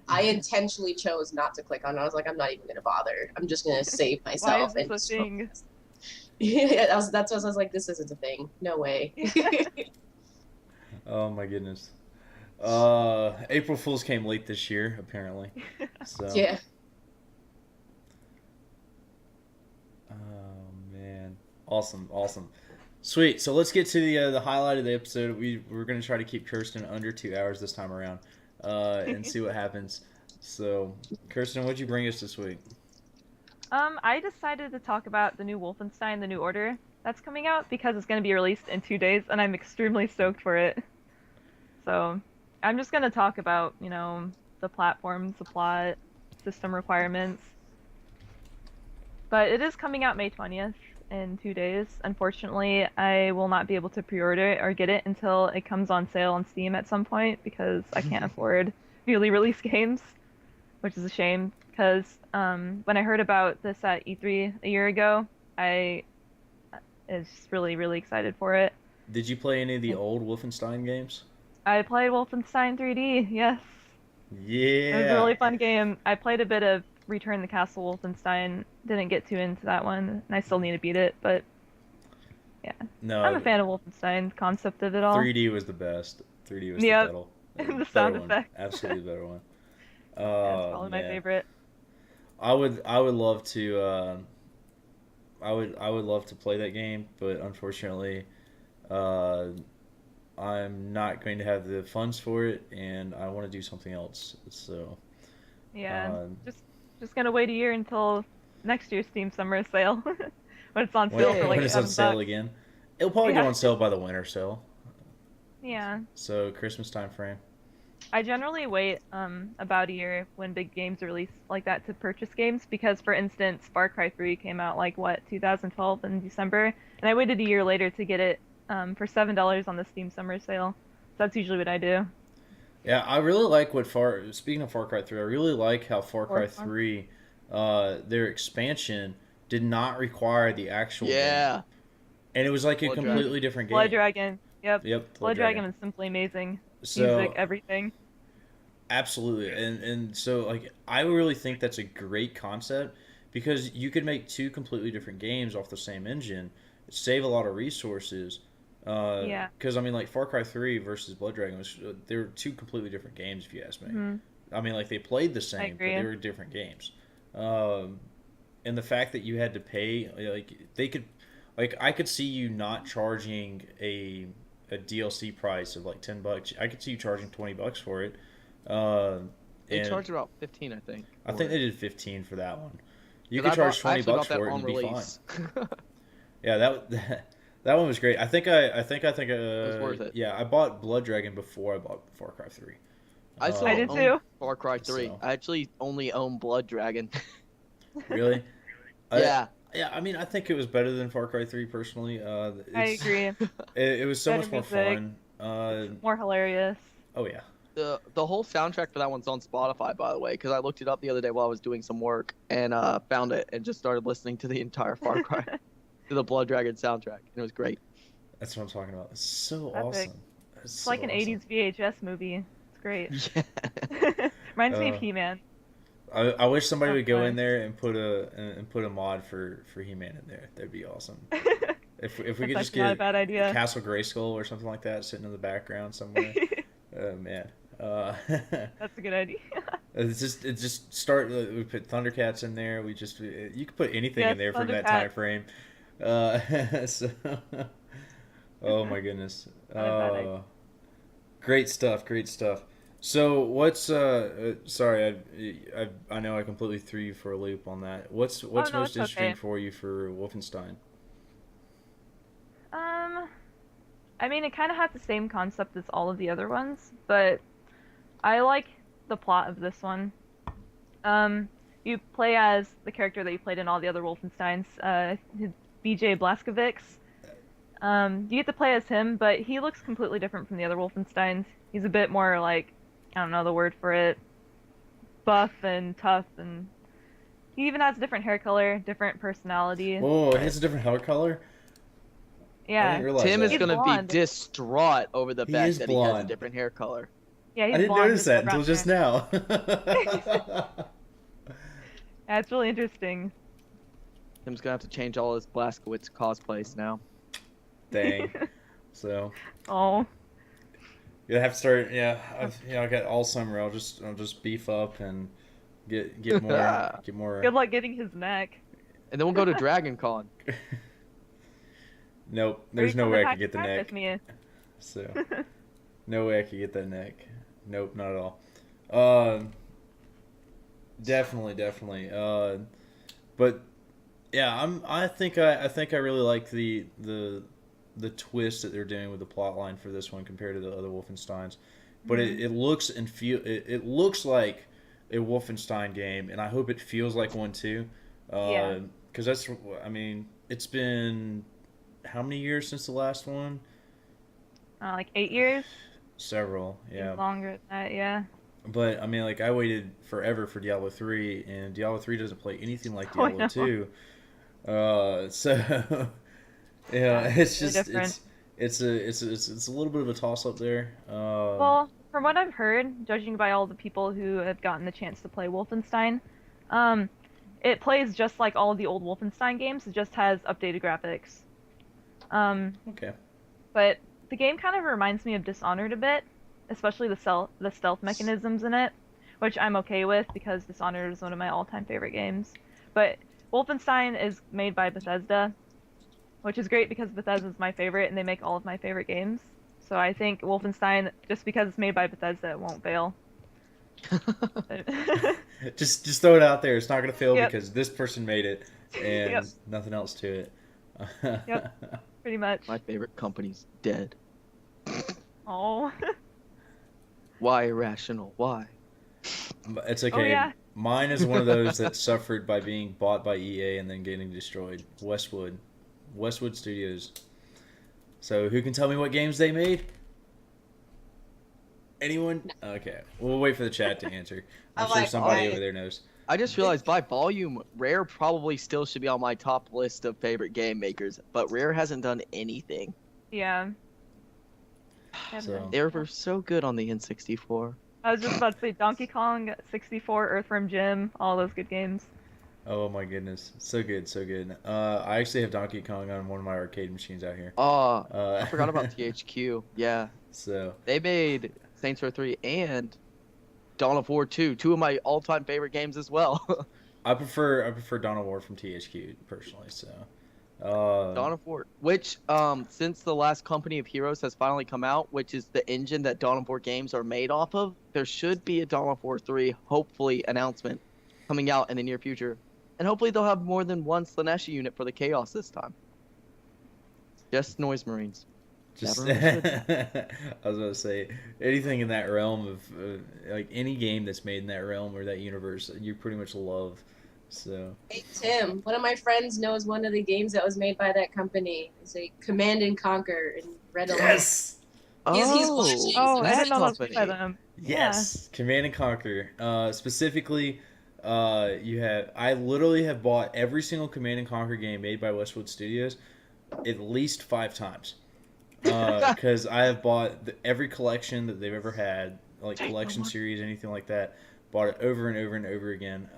I intentionally chose not to click on it. I was like, I'm not even going to bother. I'm just going to save myself. Why is this a thing? Yeah, that's what I was like, this isn't a thing. No way. Oh my goodness. April Fools came late this year, apparently. So. Yeah. Oh man, awesome. Sweet. So let's get to the highlight of the episode. We're gonna try to keep Kirsten under 2 hours this time around, and see what happens. So, Kirsten, what'd you bring us this week? I decided to talk about the new Wolfenstein: The New Order that's coming out because it's going to be released in 2 days, and I'm extremely stoked for it. So, I'm just going to talk about, the platforms, the plot, system requirements. But it is coming out May 20th in 2 days. Unfortunately, I will not be able to pre-order it or get it until it comes on sale on Steam at some point because I can't afford newly released games, which is a shame because when I heard about this at E3 a year ago, I is really, really excited for it. Did you play any of the old Wolfenstein games? I played Wolfenstein 3D, yes. It was a Yeah. really fun game. I played a bit of Return the Castle Wolfenstein, didn't get too into that one, and I still need to beat it, but yeah. I'm a No, fan of Wolfenstein, concept of it all. 3D was the best. 3D was Yep. the The better sound one. effects. Absolutely the better one. Yeah, it's Oh probably my man. favorite. I would love to I would love to play that game, but unfortunately, uh, I'm not going to have the funds for it, and I want to do something else. So, Yeah. um, Just gonna wait a year until next year's Steam Summer Sale. When it's on when, sale for like when it's on sale $7. again, it'll probably go Yeah. on sale by the winter sale. Yeah. So Christmas time frame. I generally wait about a year when big games are released like that to purchase games because, for instance, Far Cry 3 came out like what 2012 in December, and I waited a year later to get it for $7 on the Steam Summer Sale. So that's usually what I do. Yeah, I really like Speaking of Far Cry 3, I really like how Far Cry Or fun. 3, their expansion did not require the actual game, Yeah. and it was like a Blood completely Dragon. different game. Blood Dragon. Yep. Yep, Blood Dragon is simply amazing. So Music, everything. absolutely, and so like I really think that's a great concept because you could make two completely different games off the same engine, save a lot of resources. Yeah. Because I mean, like Far Cry 3 versus Blood Dragon they were two completely different games, if you ask me. Hmm. I mean, like they played the same, but agree. they were different games. And the fact that you had to pay, like they could, like I could see you not charging a DLC price of like $10. I could see you charging $20 for it. They And charged about 15, I think. I think they did 15 for that one. You 'Cause could charge I actually $20 bought that for it on and be fine. release. Yeah, that one was great. I think was worth it. Yeah, I bought Blood Dragon before I bought Far Cry 3. I still I did own too. Far Cry 3. So- I actually only own Blood Dragon. Really? Yeah. Yeah, I mean, I think it was better than Far Cry 3 personally. I agree. It was so Better much more music. fun. More hilarious. Oh yeah. The whole soundtrack for that one's on Spotify, by the way, because I looked it up the other day while I was doing some work and found it and just started listening to the entire Far Cry to the Blood Dragon soundtrack. And it was great. That's what I'm talking about. It's so Epic. awesome. It's like an 80s VHS movie. It's great. Yeah. Reminds me of Uh, He-Man. I wish somebody So would go fun. in there and put a mod for He-Man in there. That'd be awesome. If we That's could just actually not a get bad idea. Castle Grayskull or something like that sitting in the background somewhere. Oh man. That's a good idea. It just start. We put Thundercats in there. You could put anything Yes, in there from that Thundercats. time frame. So, oh my goodness. Not a bad idea. Great stuff. Great stuff. So what's sorry, I know I completely threw you for a loop on that. What's no, most it's interesting okay. for you for Wolfenstein? I mean, it kind of has the same concept as all of the other ones, but I like the plot of this one. You play as the character that you played in all the other Wolfensteins, BJ Blazkowicz. You get to play as him, but he looks completely different from the other Wolfensteins. He's a bit more like, I don't know the word for it, buff and tough, and he even has a different hair color, different personality. Whoa, he has a different hair color. I Yeah, didn't realize Tim that. is He's going to be blonde. distraught over the He fact is that he has a blonde. different hair color. yeah, he's I didn't blonde notice with that brown until just hair. now. Yeah, it's really interesting. Tim's going to have to change all his Blazkowicz cosplays now. Dang. So Oh, you have to start. Yeah, I got all summer. I'll just beef up and get more. good luck getting his neck. And then we'll go to Dragon Con. Nope. Or There's you no come way to I could get the PAX neck. with me. So no way I could get that neck. Nope, not at all. Definitely. But yeah, I think I really like the twist that they're doing with the plot line for this one compared to the other Wolfensteins. But it looks and it looks like a Wolfenstein game, and I hope it feels like one too. Yeah. Because it's been how many years since the last one? Like 8 years? Several, yeah. Longer than that, yeah. But I mean, like I waited forever for Diablo 3, and Diablo 3 doesn't play anything like Oh, I Diablo know. 2. So yeah, Yeah, it's really just different. it's a little bit of a toss up there. Well, from what I've heard, judging by all the people who have gotten the chance to play Wolfenstein, um, it plays just like all of the old Wolfenstein games. It just has updated graphics. Um, Okay. but the game kind of reminds me of Dishonored a bit, especially the stealth mechanisms in it, which I'm okay with because Dishonored is one of my all-time favorite games. But Wolfenstein is made by Bethesda, which is great because Bethesda is my favorite and they make all of my favorite games. So I think Wolfenstein, just because it's made by Bethesda, it won't fail. Just throw it out there. It's not gonna fail Yep. because this person made it, and Yep. nothing else to it. Yep. Pretty much. My favorite company's dead. Oh. Why irrational? Why? But it's Oh okay. yeah. Mine is one of those that suffered by being bought by EA and then getting destroyed. Westwood Studios. So who can tell me what games they made? Anyone? Okay, we'll wait for the chat to answer. I'm I'm sure like, somebody why? over there knows. I just realized by volume, Rare probably still should be on my top list of favorite game makers, but Rare hasn't done anything. Yeah. So- They were so good on the N64. I was just about to say Donkey Kong 64, Earthworm Jim, all those good games. Oh my goodness, so good, so good. I actually have Donkey Kong on one of my arcade machines out here. Oh, I I forgot about THQ. Yeah, So they made Saints Row 3 and Dawn of War 2, two of my all-time favorite games as well. I prefer Dawn of War from THQ personally. So Dawn of War, which since the last Company of Heroes has finally come out, which is the engine that Dawn of War games are made off of, there should be a Dawn of War 3 hopefully announcement coming out in the near future. And hopefully they'll have more than one Slaneshi unit for the Chaos this time. Just Noise Marines. just Never I was about to say anything in that realm of like any game that's made in that realm or that universe, you pretty much love. So Hey Tim, one of my friends knows one of the games that was made by that company. It's a Command and Conquer in Red Alert. yes, He's watching. Oh, I that's didn't know that was company. by them. yes, Command and Conquer. Specifically, I literally have bought every single Command and Conquer game made by Westwood Studios at least 5 times. Because I have bought every collection that they've ever had, like collection series, anything like that. Bought it over and over and over again.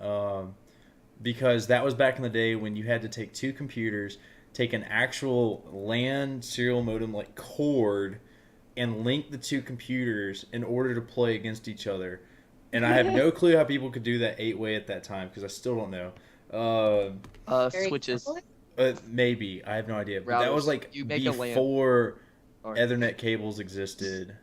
Because that was back in the day when you had to take 2 computers, take an actual LAN serial modem like cord, and link the 2 computers in order to play against each other. And I have no clue how people could do that 8-way at that time because I still don't know. Very Switches. carefully. Maybe I have no idea. But that was Routers. like You make a LAN. before Or- Ethernet cables existed,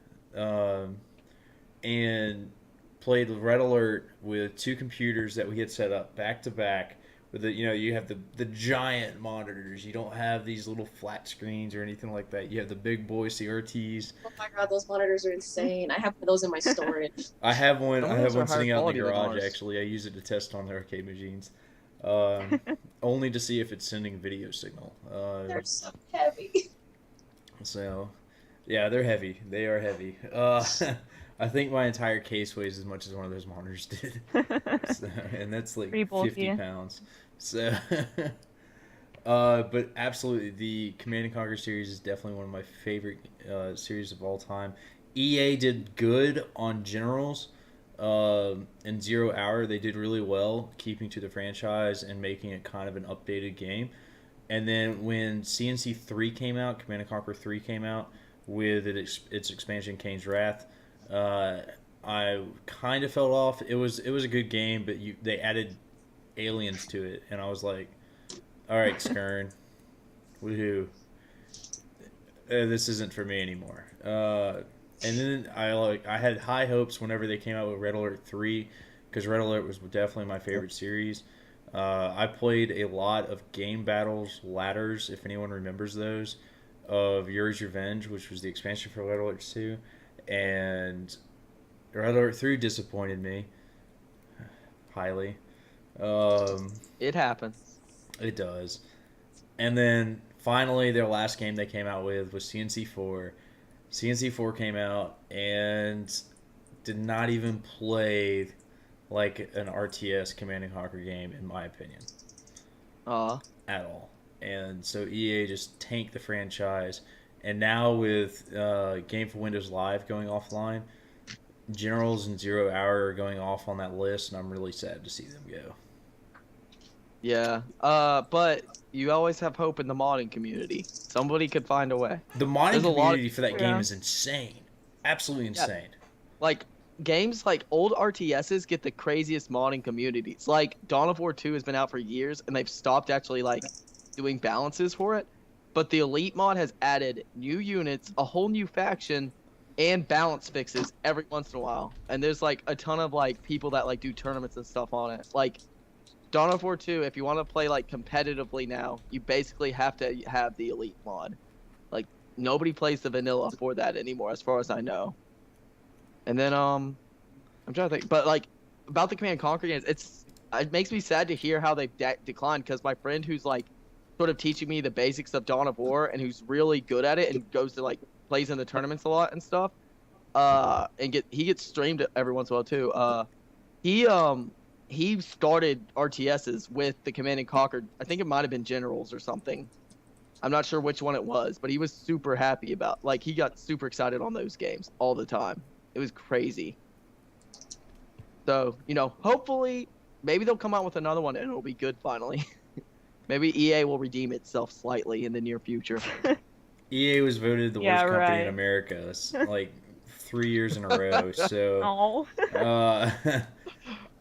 and played Red Alert with 2 computers that we had set up back to back. With you have the giant monitors. You don't have these little flat screens or anything like that. You have the big boy CRTs. Oh my god, those monitors are insane. I have those in my storage. I have one. Some I of have those are one sitting higher out in the quality than garage. ours. Actually, I use it to test on the arcade machines, only to see if it's sending video signal. They're so heavy. So, yeah, they're heavy. They are heavy. I think my entire case weighs as much as one of those monitors did. So, and that's like Pretty bulky. 50 pounds. So, but absolutely, the Command and Conquer series is definitely one of my favorite series of all time. EA did good on Generals and Zero Hour. They did really well keeping to the franchise and making it kind of an updated game. And then when CNC 3 came out, Command and Conquer 3 came out with its expansion Kane's Wrath, I kind of fell off. It was a good game, but they added aliens to it, and I was like, all right, Skern, woohoo, this isn't for me anymore. And then I had high hopes whenever they came out with Red Alert 3, because Red Alert was definitely my favorite series. I played a lot of Game Battles ladders, if anyone remembers those, of Yuri's Revenge, which was the expansion for Red Alert 2, and Red Alert 3 disappointed me highly. It happens. It does. And then finally, their last game they came out with was CNC 4. CNC 4 came out and did not even play like an RTS Command and Conquer game, in my opinion, at all. And so EA just tanked the franchise. And now with Game for Windows Live going offline, Generals and Zero Hour are going off on that list, and I'm really sad to see them go. Yeah. But you always have hope in the modding community. Somebody could find a way. The modding There's a lot community for that game Yeah. is insane. Absolutely insane. Like, games like old RTSs get the craziest modding communities. Like, Dawn of War 2 has been out for years, and they've stopped actually, like, doing balances for it. But the Elite mod has added new units, a whole new faction, and balance fixes every once in a while. And there's, like, a ton of, like, people that, like, do tournaments and stuff on it. Like, Dawn of War 2, if you want to play, like, competitively now, you basically have to have the Elite mod. Like, nobody plays the vanilla for that anymore, as far as I know. And then, I'm trying to think. But, like, about the Command & Conquer games, it makes me sad to hear how they've declined, because my friend who's, like, sort of teaching me the basics of Dawn of War, and who's really good at it, and goes to, like, plays in the tournaments a lot and stuff, and he gets streamed every once in a while, too. He started RTSs with the Command & Conquer. I think it might have been Generals or something. I'm not sure which one it was, but he was super happy about, like, he got super excited on those games all the time. It was crazy. So, you know, hopefully, maybe they'll come out with another one and it'll be good finally. Maybe EA will redeem itself slightly in the near future. EA was voted the Yeah, worst company right. in America. That's like 3 years in a row. So Oh.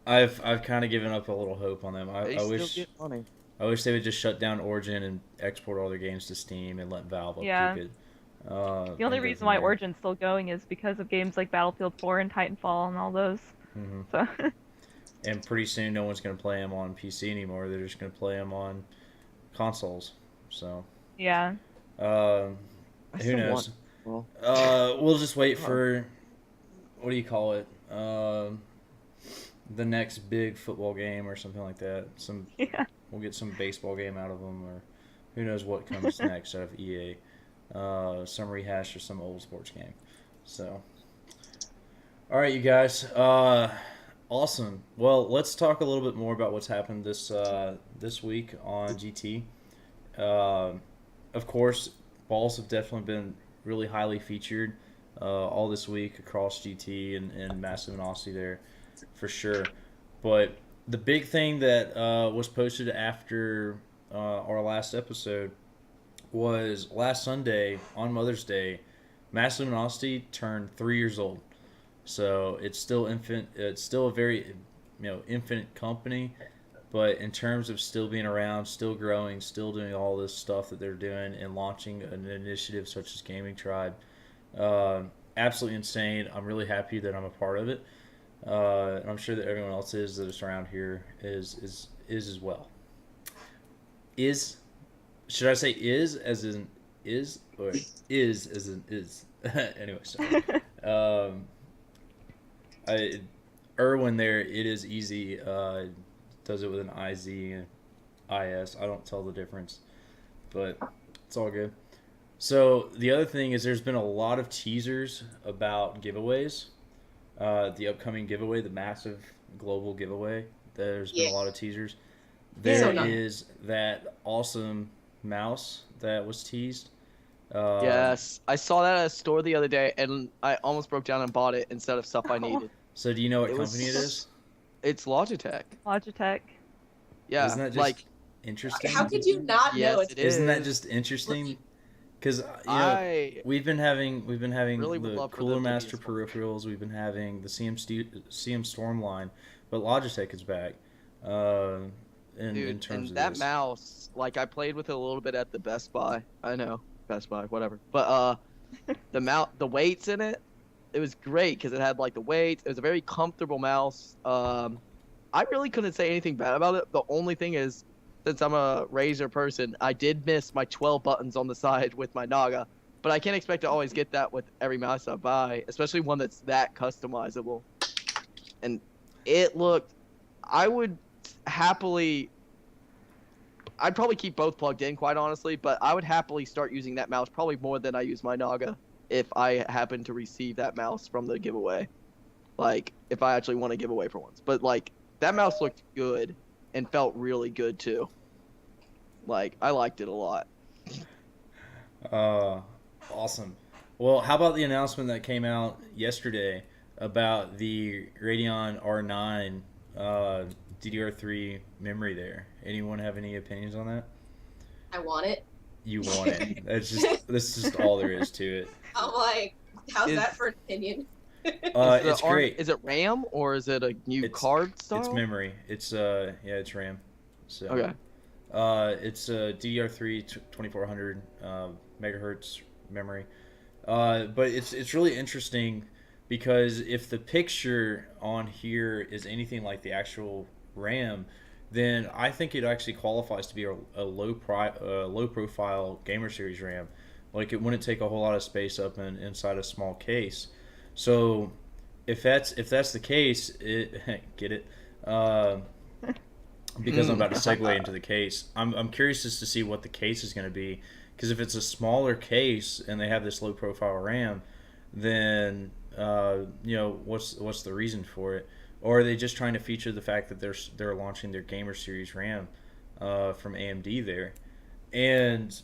I've kind of given up a little hope on them. They I still wish get money. I wish they would just shut down Origin and export all their games to Steam and let Valve upkeep Yeah. it. The only reason why Origin's still going is because of games like Battlefield 4 and Titanfall and all those. Hmm. So And pretty soon, no one's going to play them on PC anymore. They're just going to play them on consoles. So, yeah. who still knows? Well, We'll just wait for, what do you call it? The next big football game or something like that. Yeah. We'll get some baseball game out of them, or who knows what comes next out of EA. Some rehash or some old sports game. So, all right, you guys. Awesome. Well, let's talk a little bit more about what's happened this week on GT. Of course, balls have definitely been really highly featured all this week across GT and Massive Velocity there, for sure. But the big thing that was posted after our last episode was last Sunday on Mother's Day, Massive Velocity turned 3 years old. So it's still infant. It's still a very, infant company, but in terms of still being around, still growing, still doing all this stuff that they're doing, and launching an initiative such as Gaming Tribe, absolutely insane. I'm really happy that I'm a part of it. And I'm sure that everyone else is that is around here is as well. Should I say is as in is, or is as in is? Anyway, so. Erwin there, it is easy, does it with an IZ and IS. I don't tell the difference, but it's all good. So the other thing is there's been a lot of teasers about giveaways. The upcoming giveaway, the massive global giveaway, there's been a lot of teasers. There is that awesome mouse that was teased. yes, I saw that at a store the other day, and I almost broke down and bought it instead of stuff I needed. So do you know what It was- company it is? It's Logitech. Logitech. Yeah, Isn't that just like interesting? How could you not yes, know? it is. Isn't that just interesting? Because we've been having Really would the love for Cooler them to be Master as well. peripherals. We've been having the CM Stormline, but Logitech is back. In Dude, terms and of that this. mouse, like I played with it a little bit at the Best Buy. I know, Best Buy, whatever. But the weights in it, it was great because it had like the weights. It was a very comfortable mouse. I really couldn't say anything bad about it. The only thing is, since I'm a Razer person, I did miss my 12 buttons on the side with my Naga. But I can't expect to always get that with every mouse I buy, especially one that's that customizable. And it looked, I'd probably keep both plugged in, quite honestly, but I would happily start using that mouse probably more than I use my Naga if I happen to receive that mouse from the giveaway. Like if I actually want to give away for once. But like that mouse looked good and felt really good too. Like I liked it a lot. Awesome. Well, how about the announcement that came out yesterday about the Radeon R9 DDR3 memory there? Anyone have any opinions on that? I want it. You want it. That's just all there is to it. I'm like, how's Is- that for an opinion? It's great. Is it RAM or is it a new It's- card style? It's memory. It's it's RAM. So Okay. it's DDR3 2400 megahertz memory. But it's really interesting because if the picture on here is anything like the actual RAM, then I think it actually qualifies to be a low profile gamer series RAM. Like it wouldn't take a whole lot of space up inside a small case. So if that's the case, get it. Because I'm about to segue into the case, I'm curious as to see what the case is going to be. Because if it's a smaller case and they have this low profile RAM, then what's the reason for it? Or are they just trying to feature the fact that they're launching their gamer series RAM from AMD there? And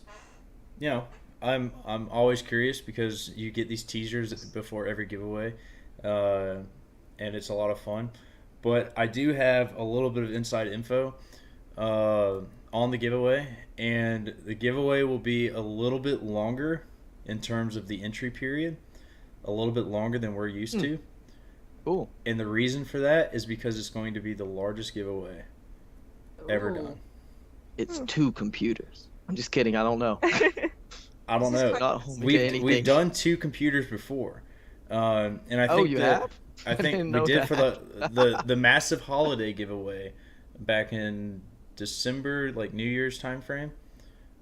I'm always curious because you get these teasers before every giveaway, and it's a lot of fun. But I do have a little bit of inside info on the giveaway, and the giveaway will be a little bit longer in terms of the entry period, a little bit longer than we're used to. Cool. And the reason for that is because it's going to be the largest giveaway ever Ooh. done. It's 2 computers. I'm just kidding. I don't know. I don't This is know. quite- Not home to anything. We've done 2 computers before, and I think Oh, you that, have? I think didn't we know did that. for the massive holiday giveaway back in December, like New Year's time frame.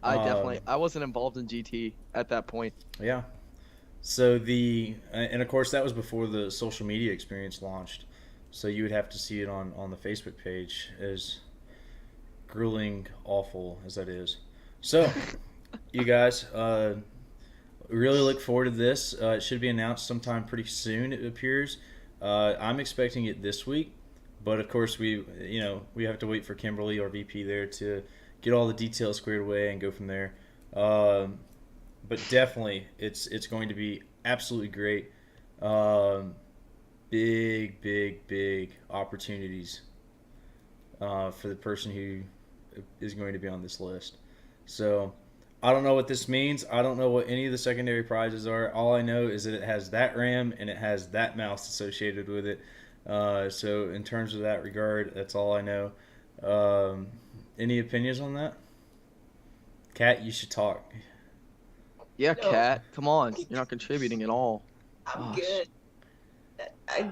I wasn't involved in GT at that point. Yeah. So and of course that was before the social media experience launched. So you would have to see it on the Facebook page, as grueling, awful as that is. So, you guys, really look forward to this. It should be announced sometime pretty soon, it appears. I'm expecting it this week, but of course we have to wait for Kimberly, our VP there, to get all the details squared away and go from there. But definitely, it's going to be absolutely great. Big opportunities for the person who is going to be on this list. So I don't know what this means. I don't know what any of the secondary prizes are. All I know is that it has that RAM and it has that mouse associated with it. So in terms of that regard, that's all I know. Any opinions on that? Kat, you should talk. Yeah, No. Kat, come on. You're not contributing at all. I'm Gosh. good. I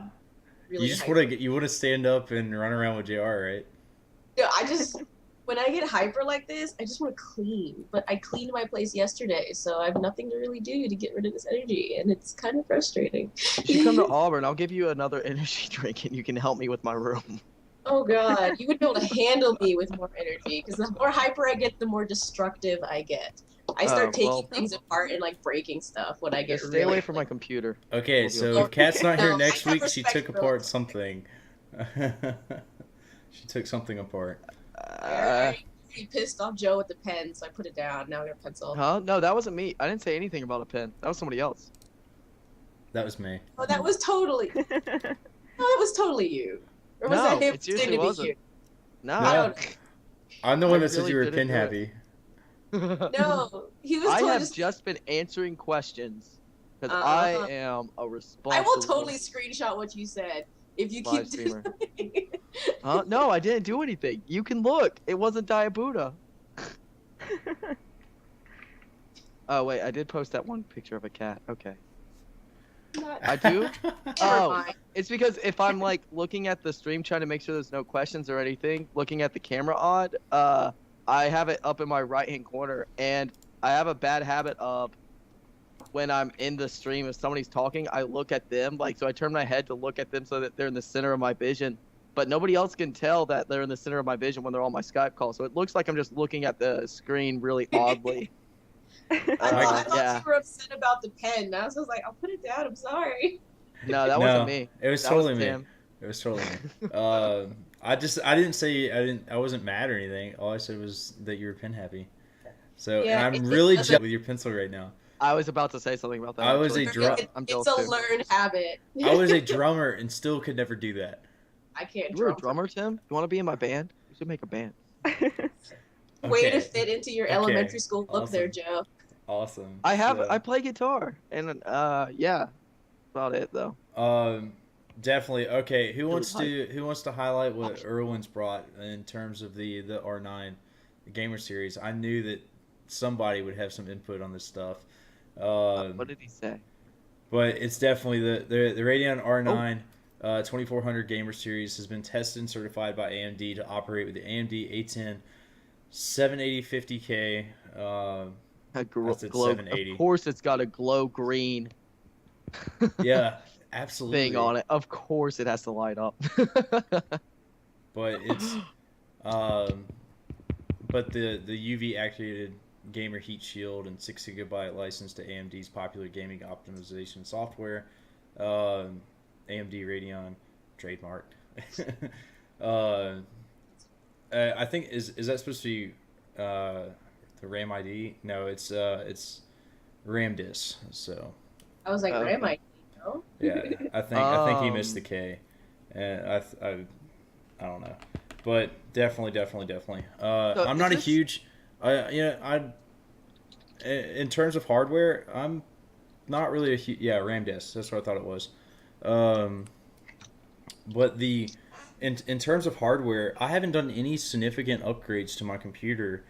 really You just hyper- want to stand up and run around with JR, right? No, when I get hyper like this, I just want to clean. But I cleaned my place yesterday, so I have nothing to really do to get rid of this energy, and it's kind of frustrating. You should come to Auburn. I'll give you another energy drink and you can help me with my room. Oh god, you would be able to handle me with more energy, because the more hyper I get, the more destructive I get. I start taking well. things apart and like breaking stuff when I get Stay really away from my computer. Okay, We'll so go- if Kat's not here No, next I have week, she respect took for apart those. something. She took something apart. He pissed off Joe with the pen, so I put it down. Now I got a pencil. Huh? No, that wasn't me. I didn't say anything about a pen. That was somebody else. That was me. Oh, that was totally. No, that was totally you. Or was No, that him it seriously pretending to be wasn't. you? No. I don't. I'm the one I that said really you were didn't pin do it. happy. No, he was I totally have just. just been answering questions because Uh-huh. I am a responsible. I will totally screenshot what you said if you Live keep streamer. doing. Huh? No, I didn't do anything. You can look. It wasn't Diabuda. Oh wait, I did post that one picture of a cat. Okay. I do? Never Oh. mind. It's because if I'm like looking at the stream trying to make sure there's no questions or anything, looking at the camera odd, I have it up in my right hand corner, and I have a bad habit of when I'm in the stream, if somebody's talking, I look at them, like, so I turn my head to look at them so that they're in the center of my vision. But nobody else can tell that they're in the center of my vision when they're on my Skype call. So it looks like I'm just looking at the screen really oddly. I thought yeah. you were upset about the pen. I was just like, I'll put it down. I'm sorry. No, that wasn't me. It was That totally was me. Tim. It was totally me. I didn't say I wasn't mad or anything. All I said was that you were pen happy. So, Yeah, and I'm it really doesn't- jealous with your pencil right now. I was about to say something about that. I was actually. a drum- I'm It's jealous a too. learned habit. I was a drummer and still could never do that. I can't You were a drum. drummer, Tim? You want to be in my band? We should make a band. Way to Okay. fit into your Okay. elementary school look there, Awesome. Joe. Awesome. I play guitar, and yeah, about it though. Definitely. Okay, who was wants to highlight what Irwin's brought in terms of the R9 the gamer series? I knew that somebody would have some input on this stuff. What did he say? But it's definitely the Radeon R9 2400 gamer series has been tested and certified by AMD to operate with the AMD A10 780 50K. A I said glow. 780. Of course, it's got a glow green Yeah, absolutely. thing on it. Of course, it has to light up. But it's but the UV activated gamer heat shield and 6 GB license to AMD's popular gaming optimization software, AMD Radeon trademark. I think is that supposed to be the RAM ID? No, it's RAMDIS. So I was like, Oh, where am okay. I? No? yeah, I think he missed the K, and I don't know, but definitely. I'm not a is this- huge, in terms of hardware, I'm not really a huge, RAM disk. That's what I thought it was, but in terms of hardware, I haven't done any significant upgrades to my computer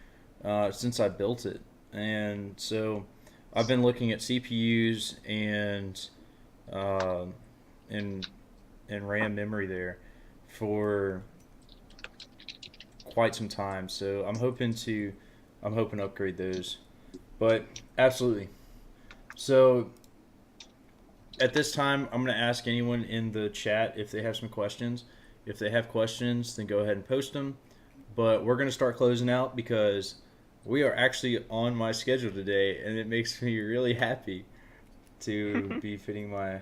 since I built it, and so I've been looking at CPUs and RAM memory there for quite some time. So I'm hoping to upgrade those. But absolutely. So at this time, I'm going to ask anyone in the chat if they have some questions. If they have questions, then go ahead and post them. But we're going to start closing out because we are actually on my schedule today, and it makes me really happy to be fitting my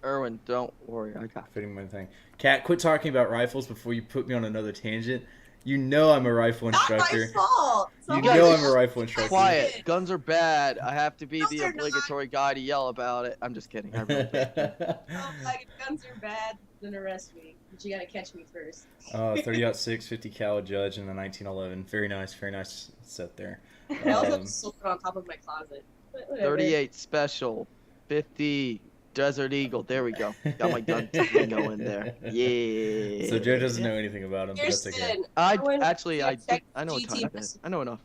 Erwin, don't worry, I got. thing. Kat, quit talking about rifles before you put me on another tangent. You know I'm a rifle Not my instructor. fault. You You guys- know I'm a rifle instructor. Quiet. Guns are bad. I have to be No, the they're not. obligatory guy to yell about it. I'm just kidding. I really Oh, like, if guns are bad, then arrest me. But you gotta catch me first. 30-06, 50 cal judge in the 1911. Very nice set there. I also have Um, a sword on top of my closet. But whatever. 38 special, 50 Desert Eagle. There we go. Got my gun going there. Yeah. So Joe doesn't know anything about him, but that's okay. Kirsten, I Erwin, actually yeah, check I know a tiny GT bit. I know enough.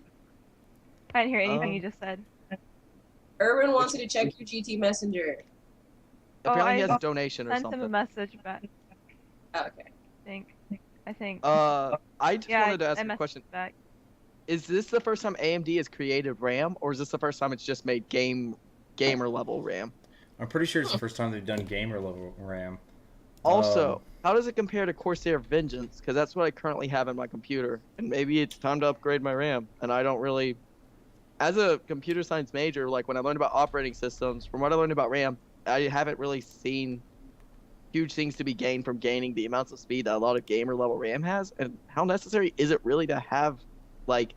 I didn't hear anything Um, you just said. Erwin wants you to check your GT Messenger. Oh, Apparently I he has a donation or Sent him a something. message back. Oh, okay. I think. I just Yeah, wanted to ask I a messaged question. back. Is this the first time AMD has created RAM, or is this the first time it's just made gamer level RAM? I'm pretty sure it's the first time they've done gamer level RAM. Also, how does it compare to Corsair Vengeance? Because that's what I currently have in my computer, and maybe it's time to upgrade my RAM. And I don't really, as a computer science major, like when I learned about operating systems, from what I learned about RAM, I haven't really seen huge things to be gained from gaining the amounts of speed that a lot of gamer level RAM has. And how necessary is it really to have, like,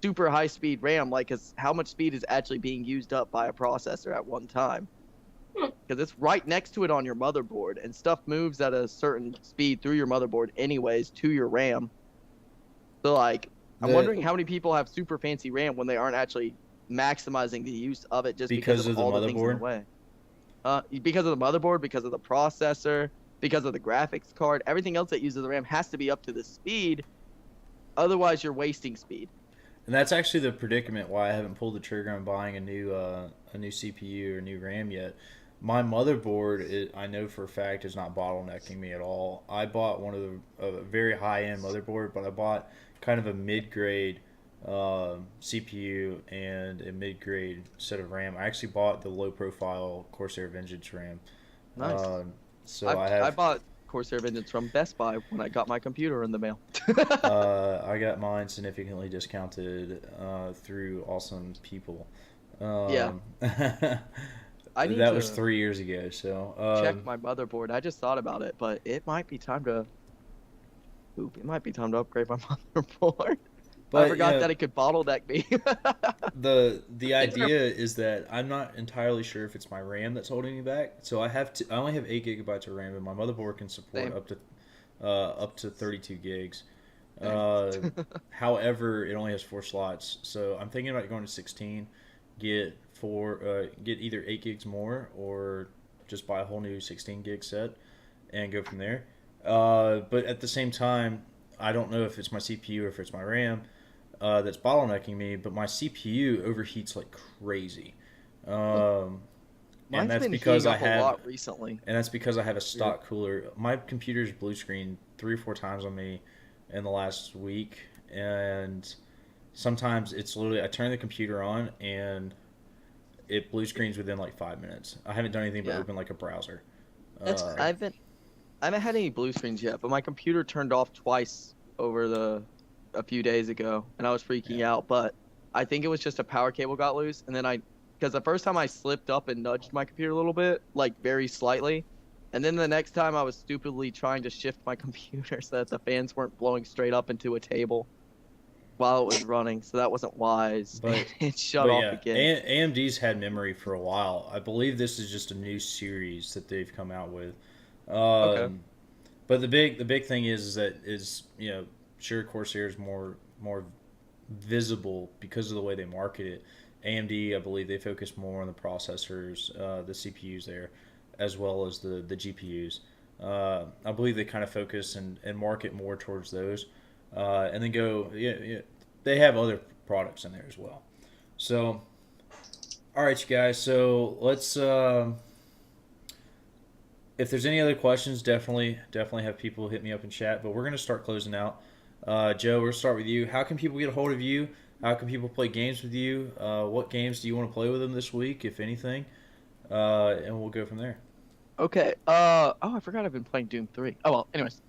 super high speed RAM? Like, 'cause how much speed is actually being used up by a processor at one time? Because it's right next to it on your motherboard, and stuff moves at a certain speed through your motherboard anyways to your RAM. So, like, I'm The- wondering how many people have super fancy RAM when they aren't actually maximizing the use of it just because of the all the things in the motherboard? way. Because of the motherboard, because of the processor, because of the graphics card, everything else that uses the RAM has to be up to the speed. Otherwise, you're wasting speed. And that's actually the predicament why I haven't pulled the trigger on buying a new CPU or new RAM yet. My motherboard, I know for a fact, is not bottlenecking me at all. I bought one of a very high-end motherboard, but I bought kind of a mid-grade CPU and a mid-grade set of RAM. I actually bought the low-profile Corsair Vengeance RAM. Nice. So I bought Corsair Vengeance from Best Buy when I got my computer in the mail. I got mine significantly discounted through awesome people. Yeah. I need that to was 3 years ago. So check my motherboard. I just thought about it, but it might be time to. Oop, it might be time to upgrade my motherboard. but I forgot that it could bottleneck me. the idea is that I'm not entirely sure if it's my RAM that's holding me back. So I only have 8 gigabytes of RAM, and my motherboard can support Same. up to 32 gigs. However, it only has 4 slots, so I'm thinking about going to 16, get either 8 gigs more or just buy a whole new 16 gig set and go from there. But at the same time, I don't know if it's my CPU or if it's my RAM that's bottlenecking me. But my CPU overheats like crazy, and Mine's that's been because heating I up a have lot recently. and that's because I have a stock cooler. My computer's blue screen 3 or 4 times on me in the last week, and sometimes it's literally I turn the computer on and it blue screens within like 5 minutes. I haven't done anything but Yeah. open like a browser. That's Uh, I haven't had any blue screens yet, but my computer turned off twice a few days ago, and I was freaking out. But I think it was just a power cable got loose, and then because the first time I slipped up and nudged my computer a little bit, like very slightly, and then the next time I was stupidly trying to shift my computer so that the fans weren't blowing straight up into a table while it was running, so that wasn't wise. But- It shut But off yeah, again. AMD's had memory for a while. I believe this is just a new series that they've come out with. Okay. But the big thing is that sure, Corsair is more visible because of the way they market it. AMD, I believe they focus more on the processors, the CPUs there, as well as the GPUs. I believe they kind of focus and market more towards those, and then they have other products in there as well. So, all right, you guys. So let's. If there's any other questions, definitely have people hit me up in chat. But we're gonna start closing out. Joe, we'll start with you. How can people get a hold of you? How can people play games with you? What games do you want to play with them this week, if anything? And we'll go from there. Okay. I forgot I've been playing Doom 3. Oh well. Anyways,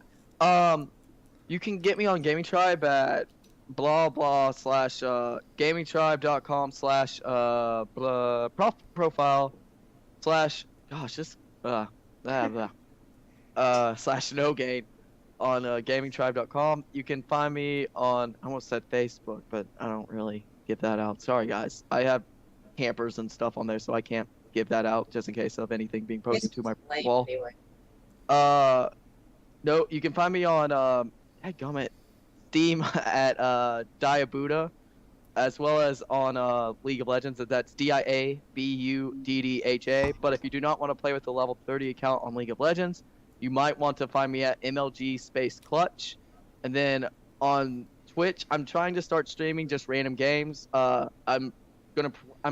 you can get me on Gaming Tribe at blah blah slash gamingtribe.com slash profile slash slash no gain on gamingtribe.com. You can find me on, I almost said Facebook, but I don't really give that out. Sorry guys, I have campers and stuff on there, so I can't give that out just in case of anything being posted to my Like, wall. anyway. No, you can find me on dadgummit, Steam at Diabuddha, as well as on League of Legends. That's DIABUDDHA. But if you do not want to play with the level 30 account on League of Legends, you might want to find me at MLG Space Clutch. And then on Twitch, I'm trying to start streaming just random games. I'm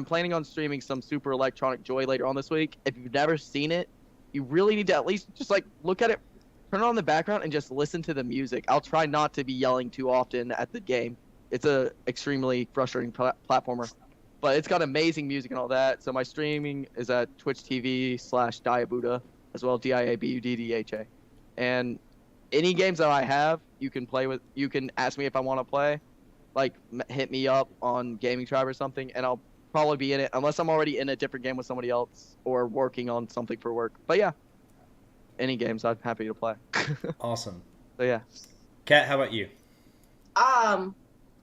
planning on streaming some Super Electronic Joy later on this week. If you've never seen it, you really need to at least just like look at it, turn it on the background, and just listen to the music. I'll try not to be yelling too often at the game. It's a extremely frustrating platformer, but it's got amazing music and all that. So my streaming is at Twitch TV/Diabuddha, as well, DIABUDDHA. And any games that I have, you can play with. You can ask me if I want to play, like hit me up on Gaming Tribe or something, and I'll probably be in it unless I'm already in a different game with somebody else or working on something for work. But yeah, any games I'm happy to play. Awesome. So yeah. Kat, how about you?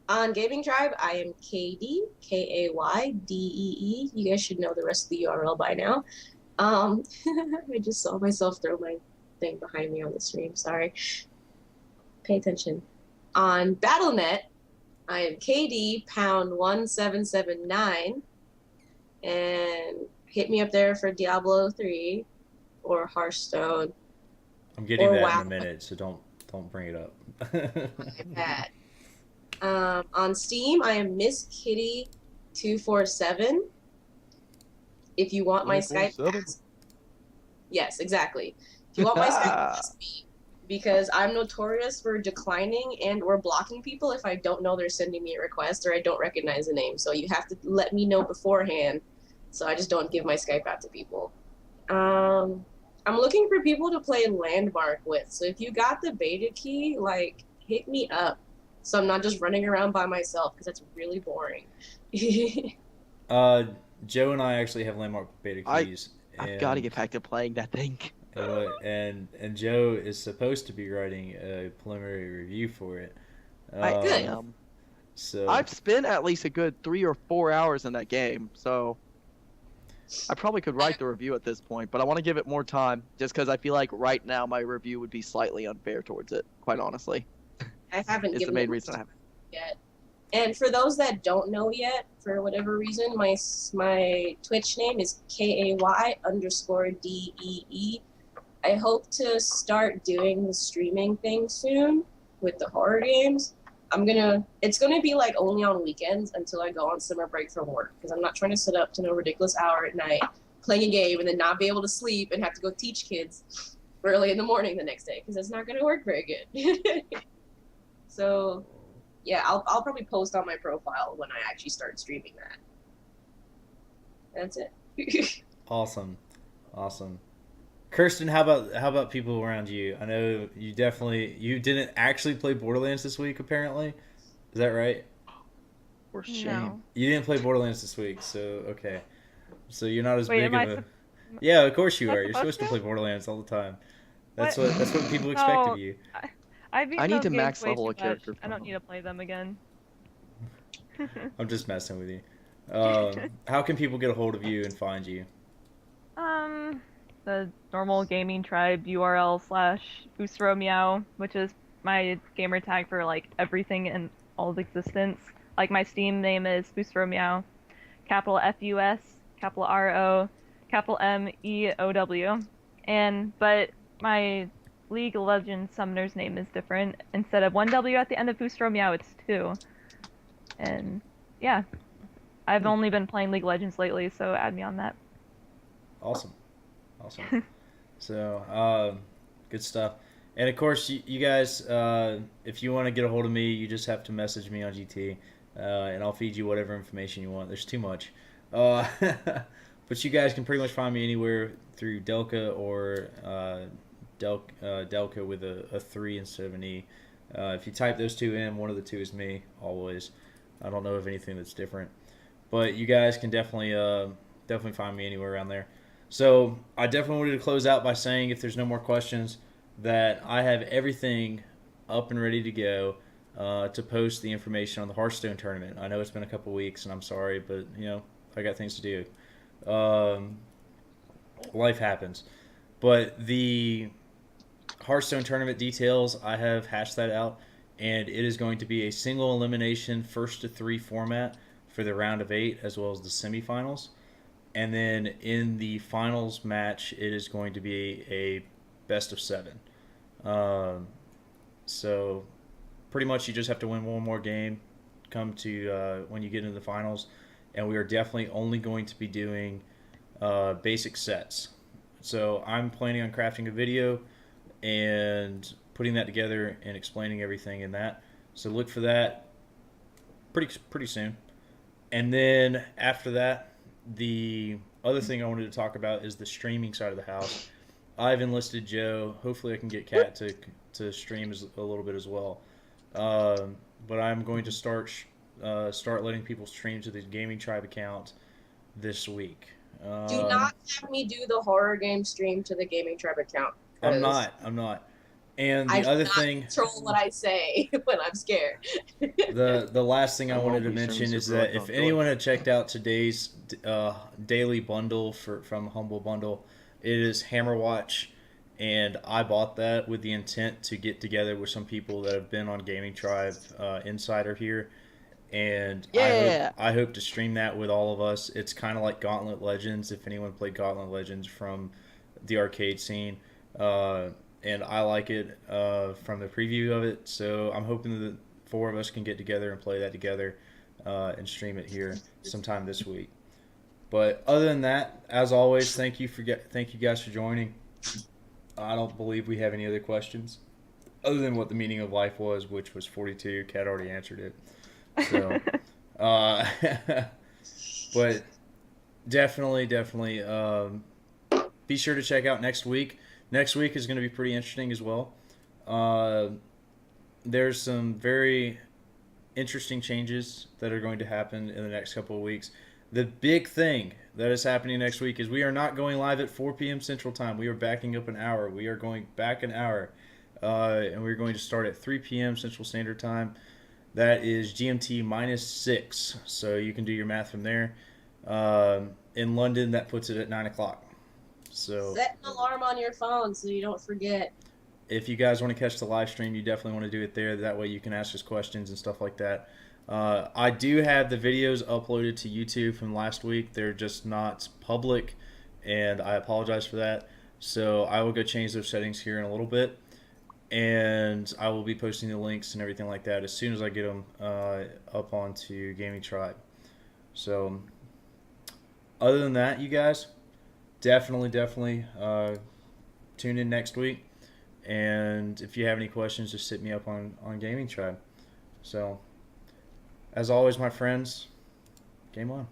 On Gaming Tribe, I am KD, KAYDEE. You guys should know the rest of the URL by now. I just saw myself throw my thing behind me on the stream. Sorry. Pay attention. On Battle.net, I am KD pound 1779. And hit me up there for Diablo 3 or Hearthstone. I'm getting Or that WoW. in a minute, so don't bring it up. That. On Steam, I am Miss Kitty 247. If you want my Skype 247? pass, yes, exactly. If you want my Skype pass, because I'm notorious for declining and or blocking people if I don't know they're sending me a request or I don't recognize the name. So you have to let me know beforehand, so I just don't give my Skype out to people. I'm looking for people to play Landmark with. So if you got the beta key, like hit me up. So I'm not just running around by myself because that's really boring. Joe and I actually have Landmark beta keys. I've got to get back to playing that thing. And Joe is supposed to be writing a preliminary review for it. I Good. am. So I've spent at least a good 3 or 4 hours in that game, so I probably could write the review at this point, but I want to give it more time, just because I feel like right now my review would be slightly unfair towards it, quite honestly. I haven't It's the given main it reason I haven't. yet. And for those that don't know yet, for whatever reason, my Twitch name is KAY_DEE. I hope to start doing the streaming thing soon with the horror games. It's gonna be like only on weekends until I go on summer break from work, because I'm not trying to sit up to no ridiculous hour at night playing a game and then not be able to sleep and have to go teach kids early in the morning the next day, because that's not gonna work very good. So yeah, I'll probably post on my profile when I actually start streaming that. That's it. awesome. Kirsten, how about people around you? I know you didn't actually play Borderlands this week, apparently. Is that right? For shame. No. You didn't play Borderlands this week, so okay. So you're not as Wait, big am I of a. sup- Yeah, of course you am I are. You're supposed to play supposed Borderlands all the time. That's What? what people expect No. of you. I've beaten I need those to games max way level too a character much. I don't for need to play them again. I'm just messing with you. How can people get a hold of you and find you? The normal gaming tribe URL / Meow, which is my gamer tag for like everything in all of existence. Like my Steam name is Meow, capital FUS, capital RO, capital MEOW, but my League of Legends summoner's name is different. Instead of 1W at the end of Meow, it's 2. And yeah, I've only been playing League of Legends lately, so add me on that. Awesome. So, good stuff. And of course, you guys, if you want to get a hold of me, you just have to message me on GT, and I'll feed you whatever information you want. There's too much. But you guys can pretty much find me anywhere through Delka or Delka with a 3 instead of an E. If you type those two in, one of the two is me, always. I don't know of anything that's different. But you guys can definitely find me anywhere around there. So I definitely wanted to close out by saying, if there's no more questions, that I have everything up and ready to go to post the information on the Hearthstone tournament. I know it's been a couple weeks, and I'm sorry, but I got things to do. Life happens. But the Hearthstone tournament details, I have hashed that out, and it is going to be a single elimination 1st to 3 format for the round of 8 as well as the semifinals. And then in the finals match, it is going to be a best of 7. So pretty much you just have to win one more game come to when you get into the finals. And we are definitely only going to be doing basic sets. So I'm planning on crafting a video and putting that together and explaining everything in that. So look for that pretty soon. And then after that, the other thing I wanted to talk about is the streaming side of the house. I've enlisted Joe. Hopefully I can get Kat to stream a little bit as well. But I'm going to start letting people stream to the Gaming Tribe account this week. Do not have me do the horror game stream to the Gaming Tribe account. I'm not. And the other thing, control what I say when I'm scared. the last thing I wanted to be mention streaming is Super that Bowl, if don't anyone had checked out today's daily bundle from Humble Bundle, it is Hammerwatch, and I bought that with the intent to get together with some people that have been on Gaming Tribe Insider here, and Yeah. I hope to stream that with all of us. It's kind of like Gauntlet Legends, if anyone played Gauntlet Legends from the arcade scene. And I like it from the preview of it, so I'm hoping that 4 of us can get together and play that together and stream it here sometime this week. But other than that, as always, thank you guys for joining. I don't believe we have any other questions other than what the meaning of life was, which was 42. Kat already answered it. So, but definitely, be sure to check out next week. Next week is going to be pretty interesting as well. There's some very interesting changes that are going to happen in the next couple of weeks. The big thing that is happening next week is we are not going live at 4 p.m. Central Time. We are backing up an hour. We are going back an hour. And we're going to start at 3 p.m. Central Standard Time. That is GMT -6. So you can do your math from there. In London, that puts it at 9 o'clock. So Set an alarm on your phone so you don't forget. if you guys want to catch the live stream, you definitely want to do it there. That way you can ask us questions and stuff like that. I do have the videos uploaded to YouTube from last week. They're just not public, and I apologize for that. So I will go change those settings here in a little bit, and I will be posting the links and everything like that as soon as I get them up onto Gaming Tribe. So other than that, you guys, definitely tune in next week. And if you have any questions, just hit me up on Gaming Tribe. So, as always, my friends, game on.